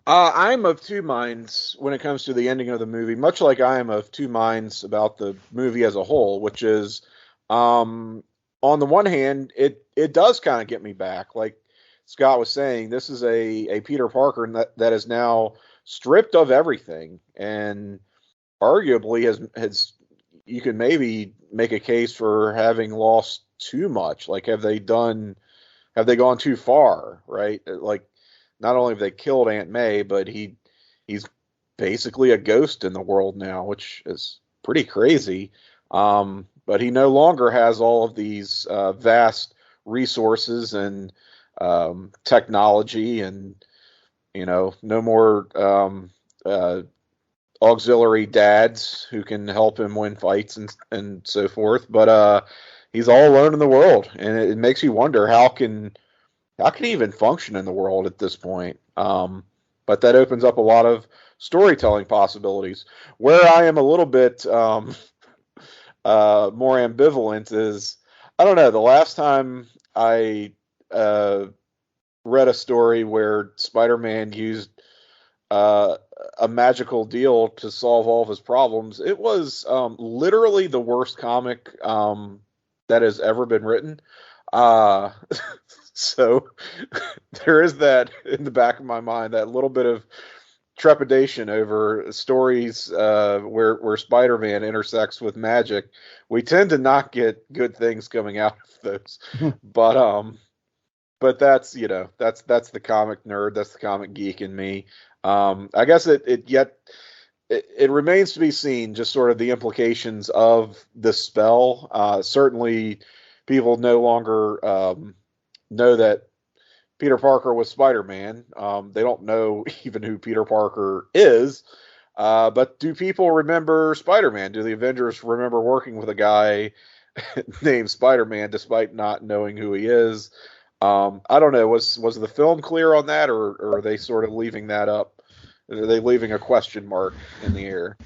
I'm of two minds when it comes to the ending of the movie, much like I am of two minds about the movie as a whole, which is, on the one hand, it does kind of get me back. Like Scott was saying, this is a Peter Parker that is now stripped of everything, and arguably has you could maybe make a case for having lost too much. Like, have they gone too far, right? Like, not only have they killed Aunt May, but he's basically a ghost in the world now, which is pretty crazy. But he no longer has all of these vast resources and technology, and no more auxiliary dads who can help him win fights and so forth. But he's all alone in the world, and it makes you wonder how can he even function in the world at this point? But that opens up a lot of storytelling possibilities. Where I am a little bit more ambivalent is, I don't know, the last time I read a story where Spider-Man used a magical deal to solve all of his problems, it was literally the worst comic that has ever been written. So there is that in the back of my mind, that little bit of trepidation over stories where Spider-Man intersects with magic. We tend to not get good things coming out of those. But that's the comic nerd, that's the comic geek in me. I guess it remains to be seen, just sort of the implications of the spell. Certainly people no longer know that Peter Parker was Spider-Man. They don't know even who Peter Parker is. But do people remember Spider-Man? Do the Avengers remember working with a guy named Spider-Man despite not knowing who he is? I don't know. Was the film clear on that, or are they sort of leaving that up? Are they leaving a question mark in the air?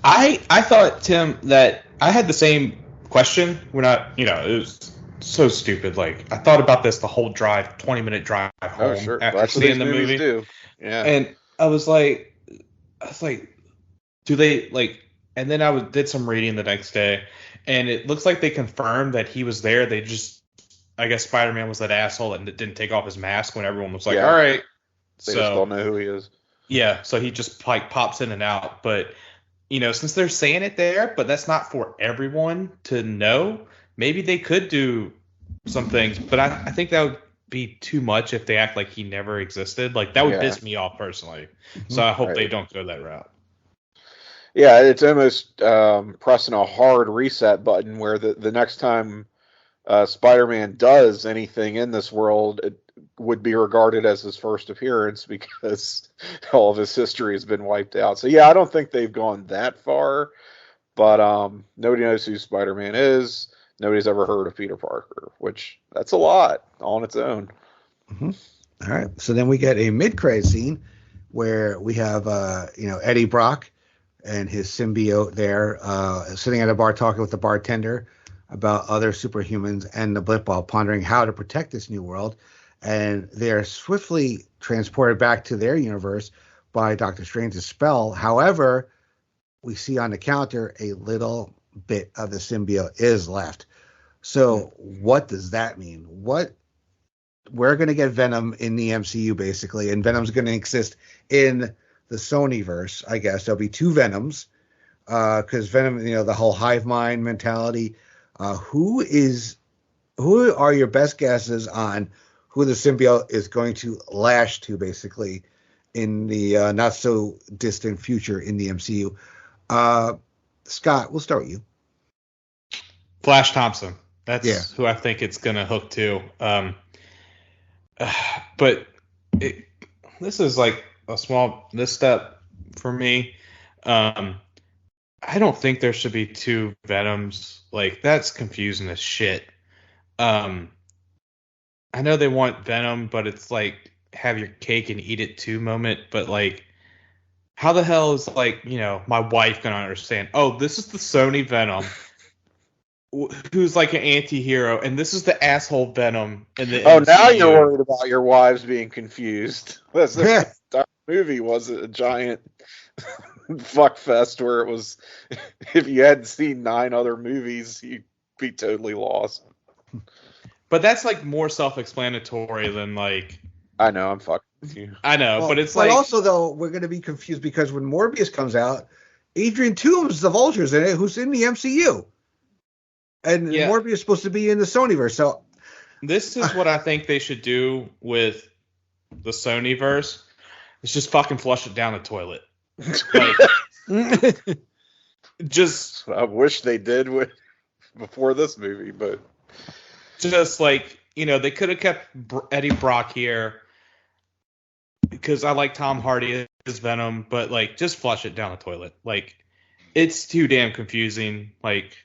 I thought, Tim, that I had the same question. We're not, it was so stupid. Like, I thought about this the whole drive, 20-minute drive home after seeing the movie. Do. Yeah. And I was like, do they, like, and then I did some reading the next day, and it looks like they confirmed that he was there. They just, I guess Spider-Man was that asshole that didn't take off his mask when everyone was like, all right. They just don't know who he is. Yeah, so he just like pops in and out. But, since they're saying it there, but that's not for everyone to know, maybe they could do some things. But I think that would be too much if they act like he never existed. Like, that would piss me off personally. So I hope they don't go that route. Yeah, it's almost pressing a hard reset button where the next time Spider-Man does anything in this world, it would be regarded as his first appearance because all of his history has been wiped out. So yeah, I don't think they've gone that far, but nobody knows who Spider-Man is. Nobody's ever heard of Peter Parker, which that's a lot on its own. Mm-hmm. All right, so then we get a mid-credit scene where we have Eddie Brock and his symbiote there sitting at a bar talking with the bartender about other superhumans and the blip while pondering how to protect this new world. And they are swiftly transported back to their universe by Doctor Strange's spell. However, we see on the counter a little bit of the symbiote is left. So what does that mean? We're going to get Venom in the MCU, basically, and Venom's going to exist in the Sonyverse, I guess. There'll be two Venoms because Venom, the whole hive mind mentality. Who are your best guesses on who the symbiote is going to lash to, basically, in the not so distant future in the MCU? Scott, we'll start with you. Flash Thompson. That's who I think it's going to hook to. But this is like a small misstep for me. I don't think there should be two Venoms. Like, that's confusing as shit. I know they want Venom, but it's like have your cake and eat it too moment. But like, how the hell is like, my wife gonna understand? Oh, this is the Sony Venom, who's like an anti-hero, and this is the asshole Venom in the Oh, MCU. now you're worried about your wives being confused. That movie was a giant fuck fest where it was, if you hadn't seen 9 other movies, you'd be totally lost. But that's like more self-explanatory than like. I know, I'm fucking with you. I know, Well, but it's but like. also though we're going to be confused because when Morbius comes out, Adrian Toomes, the Vulture's in it, who's in the MCU, and Morbius is supposed to be in the Sonyverse. So this is what I think they should do with the Sonyverse. It's just fucking flush it down the toilet. Like, just. I wish they did before this movie, but just like, they could have kept Eddie Brock here because I like Tom Hardy as Venom, but like, just flush it down the toilet. Like, it's too damn confusing. Like,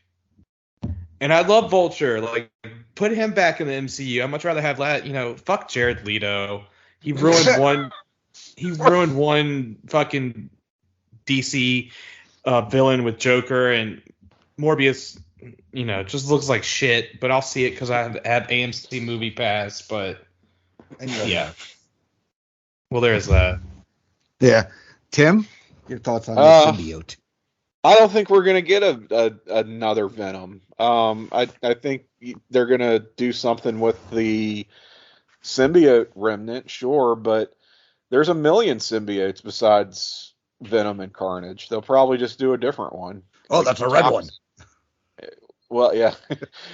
and I love Vulture. Like, put him back in the MCU. I'd much rather have that. Fuck Jared Leto. He ruined one. He ruined one fucking DC villain with Joker, and Morbius. Just looks like shit. But I'll see it because I have AMC Movie Pass. But yeah. Well, there is that. Yeah, Tim, your thoughts on the symbiote? I don't think we're gonna get another Venom. I think they're gonna do something with the symbiote remnant, sure, but there's a million symbiotes besides Venom and Carnage. They'll probably just do a different one. Oh, that's a red one. Well, yeah,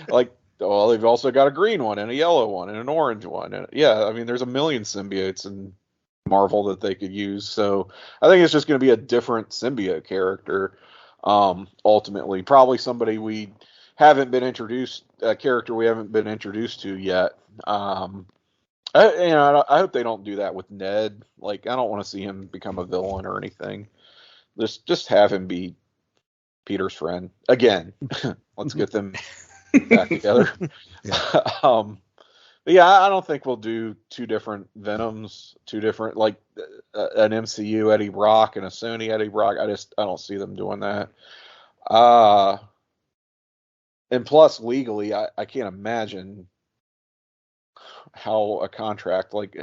they've also got a green one and a yellow one and an orange one, and yeah, I mean, there's a million symbiotes in Marvel that they could use. So I think it's just going to be a different symbiote character. Ultimately, probably somebody we haven't been introduced, a character we haven't been introduced to yet. I hope they don't do that with Ned. Like, I don't want to see him become a villain or anything. Just have him be Peter's friend again. Let's get them back together. Yeah. Yeah, I don't think we'll do two different Venoms, two different, like an MCU Eddie Brock and a Sony Eddie Brock. I don't see them doing that. And plus, legally, I can't imagine how a contract, like,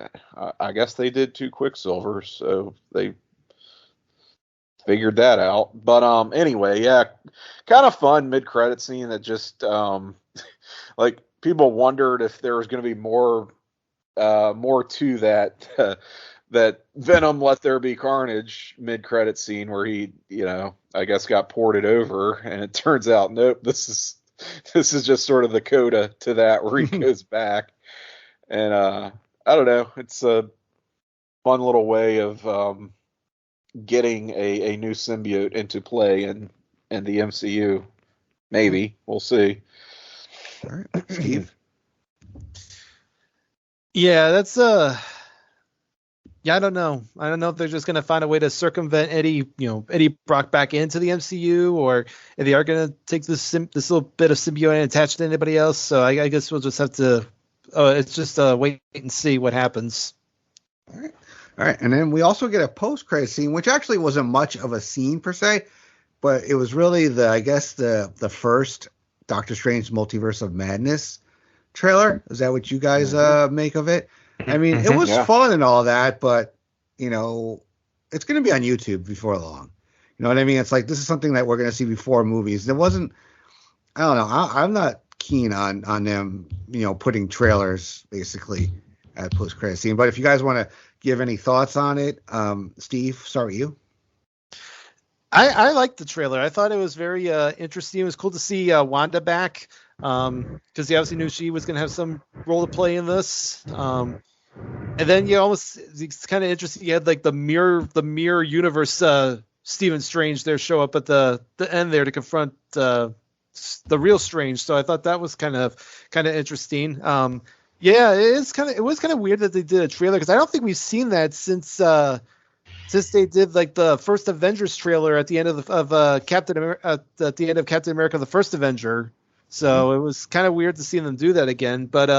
I guess they did 2 Quicksilvers, so they figured that out. But anyway, yeah, kind of fun mid-credit scene that just, like, people wondered if there was going to be more to that that Venom Let There Be Carnage mid-credit scene where he, I guess got ported over, and it turns out, nope, this is just sort of the coda to that where he goes back. And I don't know, it's a fun little way of getting a new symbiote into play in the MCU. Maybe. We'll see. All right, Steve. Yeah, that's yeah, I don't know. I don't know if they're just gonna find a way to circumvent Eddie Brock back into the MCU, or if they are gonna take this little bit of symbiote and attach it to anybody else. So I guess we'll just have to. It's just wait and see what happens. All right, and then we also get a post-credit scene, which actually wasn't much of a scene per se, but it was really the first Doctor Strange Multiverse of Madness trailer. Is that what you guys make of it? I mean, it was fun and all that, but it's going to be on YouTube before long. You know what I mean? It's like, this is something that we're going to see before movies. It wasn't, I don't know. I'm not keen on them, putting trailers basically at post-credit scene. But if you guys want to give any thoughts on it, Steve, start with you. I liked the trailer. I thought it was very interesting. It was cool to see Wanda back, because he obviously knew she was going to have some role to play in this. And then it's kind of interesting. You had like the mirror universe Stephen Strange there show up at the end there to confront the real Strange. So I thought that was kind of interesting. Yeah, it was kind of weird that they did a trailer, because I don't think we've seen that since since they did like the first Avengers trailer at the end of Captain America, at the end of Captain America: The First Avenger. So it was kind of weird to see them do that again. But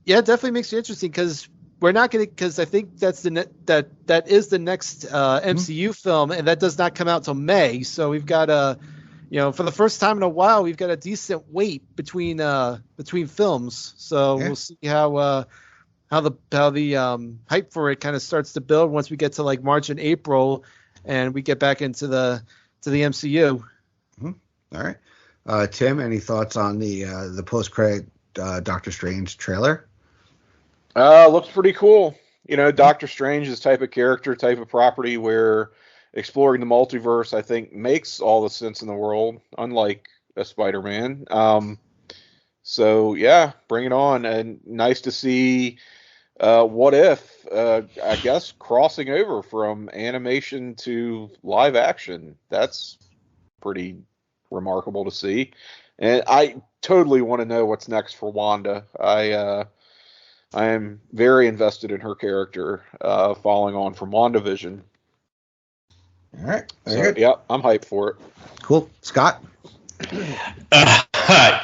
yeah, it definitely makes it interesting because we're not going to, because I think that's that is the next MCU film, and that does not come out till May. So we've got for the first time in a while, we've got a decent wait between films. So we'll see how the hype for it kind of starts to build once we get to like March and April, and we get back into the MCU. All right. Tim, any thoughts on the post-credit Doctor Strange trailer? Looks pretty cool. Doctor Strange is type of character, type of property where exploring the multiverse, I think, makes all the sense in the world, unlike a Spider-Man. So yeah, bring it on. And nice to see What If, I guess, crossing over from animation to live action. That's pretty remarkable to see, and I totally want to know what's next for Wanda. I am very invested in her character, following on from WandaVision. All right, so yeah, I'm hyped for it. Cool, Scott.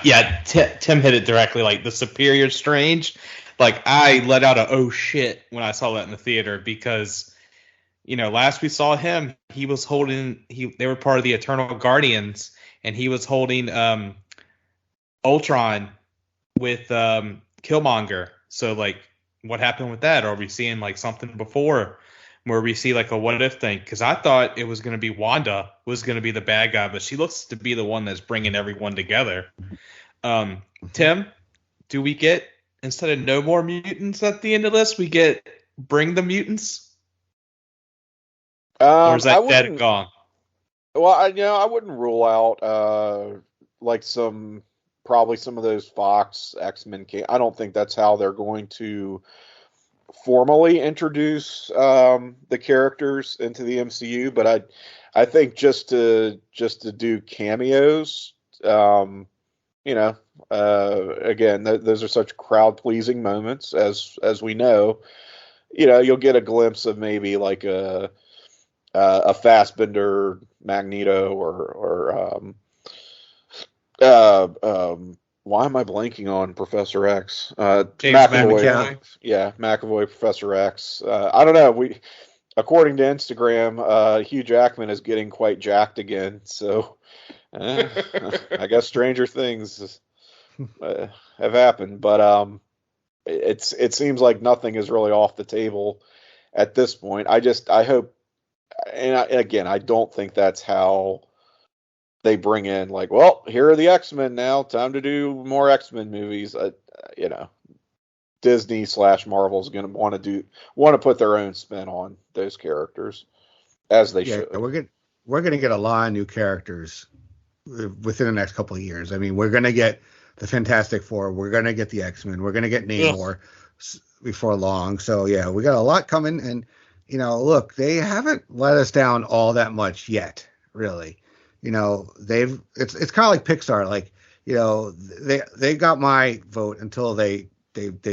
Yeah, Tim hit it directly. Like the Superior Strange, like I let out a oh shit when I saw that in the theater because last we saw him, he was holding they were part of the Eternal Guardians. And he was holding Ultron with Killmonger. So, like, what happened with that? Are we seeing, like, something before where we see, like, a what-if thing? Because I thought it was going to be Wanda was going to be the bad guy, but she looks to be the one that's bringing everyone together. Tim, do we get, instead of no more mutants at the end of this, we get bring the mutants? Or is that dead and gone? Well, I wouldn't rule out like probably some of those Fox X-Men. I don't think that's how they're going to formally introduce the characters into the MCU. But I think just to do cameos, again, those are such crowd pleasing moments as we know. You'll get a glimpse of maybe like a Fassbender Magneto or why am I blanking on Professor X? McAvoy. Yeah, McAvoy, Professor X. I don't know. According to Instagram, Hugh Jackman is getting quite jacked again. So I guess stranger things have happened. But it seems like nothing is really off the table at this point. I hope. And again, I don't think that's how they bring in, like, well, here are the X-Men now. Time to do more X-Men movies. Disney / Marvel is going to want to put their own spin on those characters, as they should. We're going to get a lot of new characters within the next couple of years. I mean, we're going to get the Fantastic Four. We're going to get the X-Men. We're going to get Namor before long. So yeah, we got a lot coming, and look, they haven't let us down all that much yet, really. It's kind of like Pixar. Like, they got my vote until they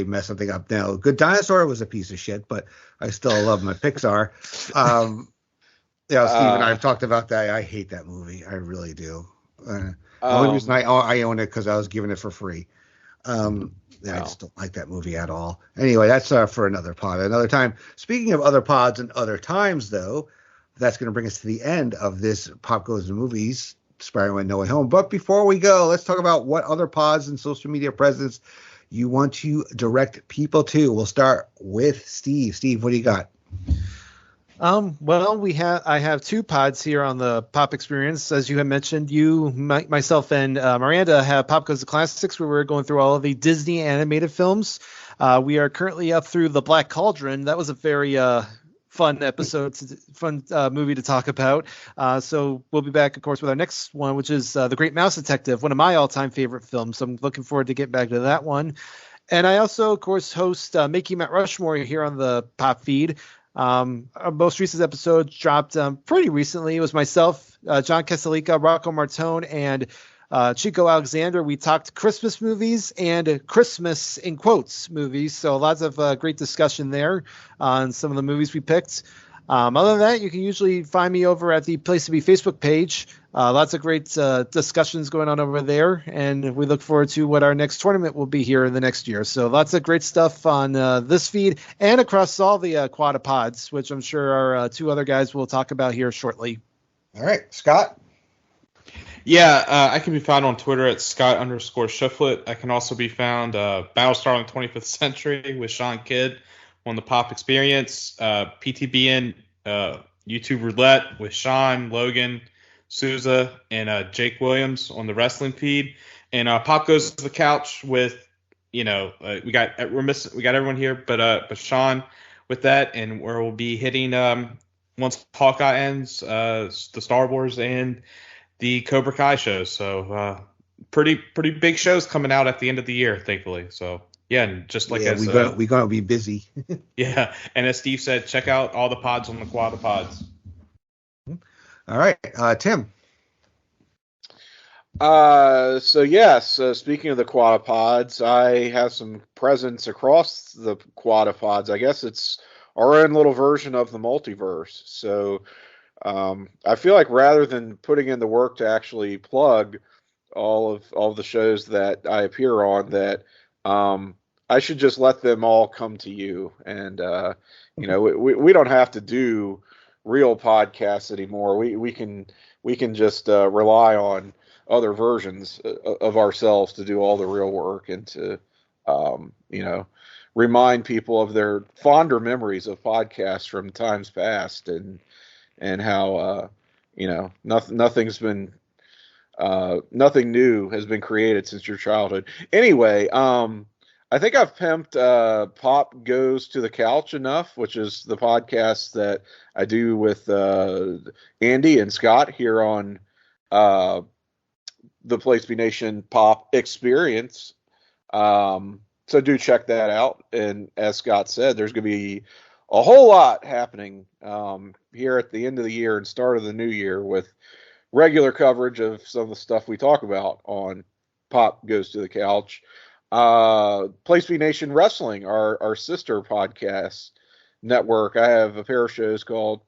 mess something up. Now, Good Dinosaur was a piece of shit, but I still love my Pixar. Steve and I have talked about that. I hate that movie. I really do. The only reason I own it because I was given it for free. I just don't like that movie at all. Anyway, that's for another pod, another time. Speaking of other pods and other times, though, that's going to bring us to the end of this Pop Goes to Movies, Spider-Man No Way Home. But before we go, let's talk about what other pods and social media presence you want to direct people to. We'll start with Steve. Steve, what do you got? Well, I have two pods here on the Pop Experience. As you had mentioned, myself and Miranda have Pop Goes to Classics, where we're going through all of the Disney animated films. We are currently up through The Black Cauldron. That was a very fun movie to talk about. So we'll be back, of course, with our next one, which is The Great Mouse Detective, one of my all-time favorite films. So I'm looking forward to getting back to that one. And I also, of course, host Making Mount Rushmore here on the Pop feed. Our most recent episode dropped pretty recently. It was myself, John Casalica, Rocco Martone, and Chico Alexander. We talked Christmas movies and Christmas in quotes movies. So lots of great discussion there on some of the movies we picked. Other than that, you can usually find me over at the Place to Be Facebook page. Lots of great discussions going on over there, and we look forward to what our next tournament will be here in the next year. So lots of great stuff on this feed and across all the quadapods, which I'm sure our two other guys will talk about here shortly. All right, Scott? Yeah, I can be found on Twitter at Scott_Shifflett. I can also be found Battlestar on the 25th Century with Sean Kidd on the Pop Experience, PTBN YouTube Roulette with Sean, Logan, Souza, and Jake Williams on the wrestling feed, and Pop Goes to the Couch with we got everyone here, but Sean with that, and where we'll be hitting once Hawkeye ends, the Star Wars and the Cobra Kai show. So pretty big shows coming out at the end of the year, thankfully. So. Yeah, and just like we're gonna be busy. Yeah, and as Steve said, check out all the pods on the quadapods. All right, Tim. So yes, speaking of the quadapods, I have some presence across the quadapods. I guess it's our own little version of the multiverse. So I feel like rather than putting in the work to actually plug all of the shows that I appear on, that I should just let them all come to you. And, we don't have to do real podcasts anymore. We can just rely on other versions of ourselves to do all the real work and to, remind people of their fonder memories of podcasts from times past and how, nothing new has been created since your childhood. Anyway, I think I've pimped Pop Goes to the Couch enough, which is the podcast that I do with Andy and Scott here on the Place Be Nation Pop Experience. So do check that out. And as Scott said, there's going to be a whole lot happening here at the end of the year and start of the new year with regular coverage of some of the stuff we talk about on Pop Goes to the Couch. Place Be Nation Wrestling, our sister podcast network. I have a pair of shows called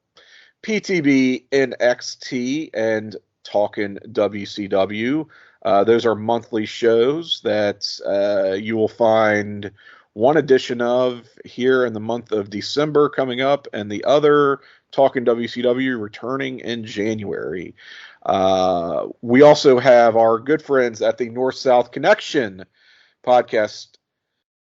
PTB NXT and Talkin' WCW. Those are monthly shows that you will find one edition of here in the month of December coming up, and the other, Talkin' WCW, returning in January. We also have our good friends at the North-South Connection podcast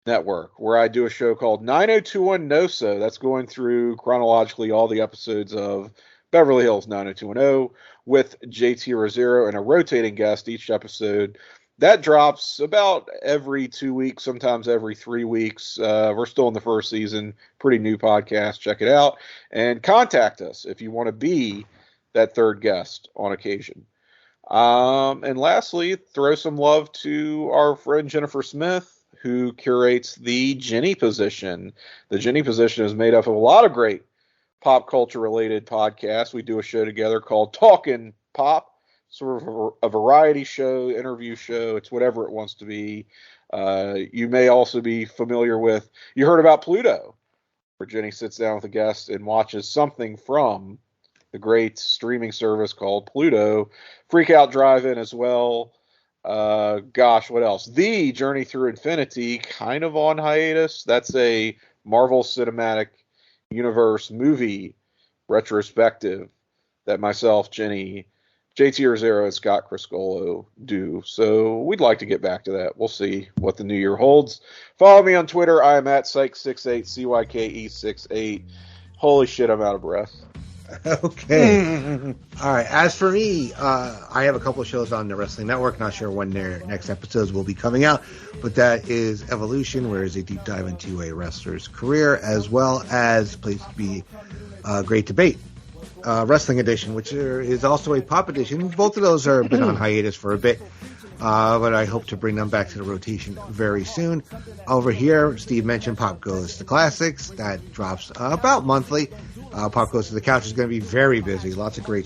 network, where I do a show called 9021 NOSO. That's going through chronologically all the episodes of Beverly Hills 90210 with JT Rosero and a rotating guest each episode. That drops about every 2 weeks, sometimes every 3 weeks. We're still in the first season. Pretty new podcast. Check it out. And contact us if you want to be that third guest on occasion. And lastly, throw some love to our friend Jennifer Smith, who curates the Jenny Position. The Jenny Position is made up of a lot of great pop culture related podcasts. We do a show together called Talkin' Pop, sort of a variety show, interview show. It's whatever it wants to be. You may also be familiar with, you heard about Pluto, where Jenny sits down with a guest and watches something from the great streaming service called Pluto. Freak Out Drive-In as well. What else? The Journey Through Infinity, kind of on hiatus. That's a Marvel Cinematic Universe movie retrospective that myself, Jenny, JT Rosero, and Scott Criscolo do. So we'd like to get back to that. We'll see what the new year holds. Follow me on Twitter. I am at Syke68, CYKE68. Holy shit, I'm out of breath. Okay. All right. As for me, I have a couple of shows on the Wrestling Network. Not sure when their next episodes will be coming out, but that is Evolution, where is a deep dive into a wrestler's career, as well as Place to Be Great Debate, Wrestling Edition, which is also a pop edition. Both of those are been on hiatus for a bit, but I hope to bring them back to the rotation very soon. Over here, Steve mentioned Pop Goes to Classics. That drops about monthly. Pop Goes to the Couch is going to be very busy. Lots of great shows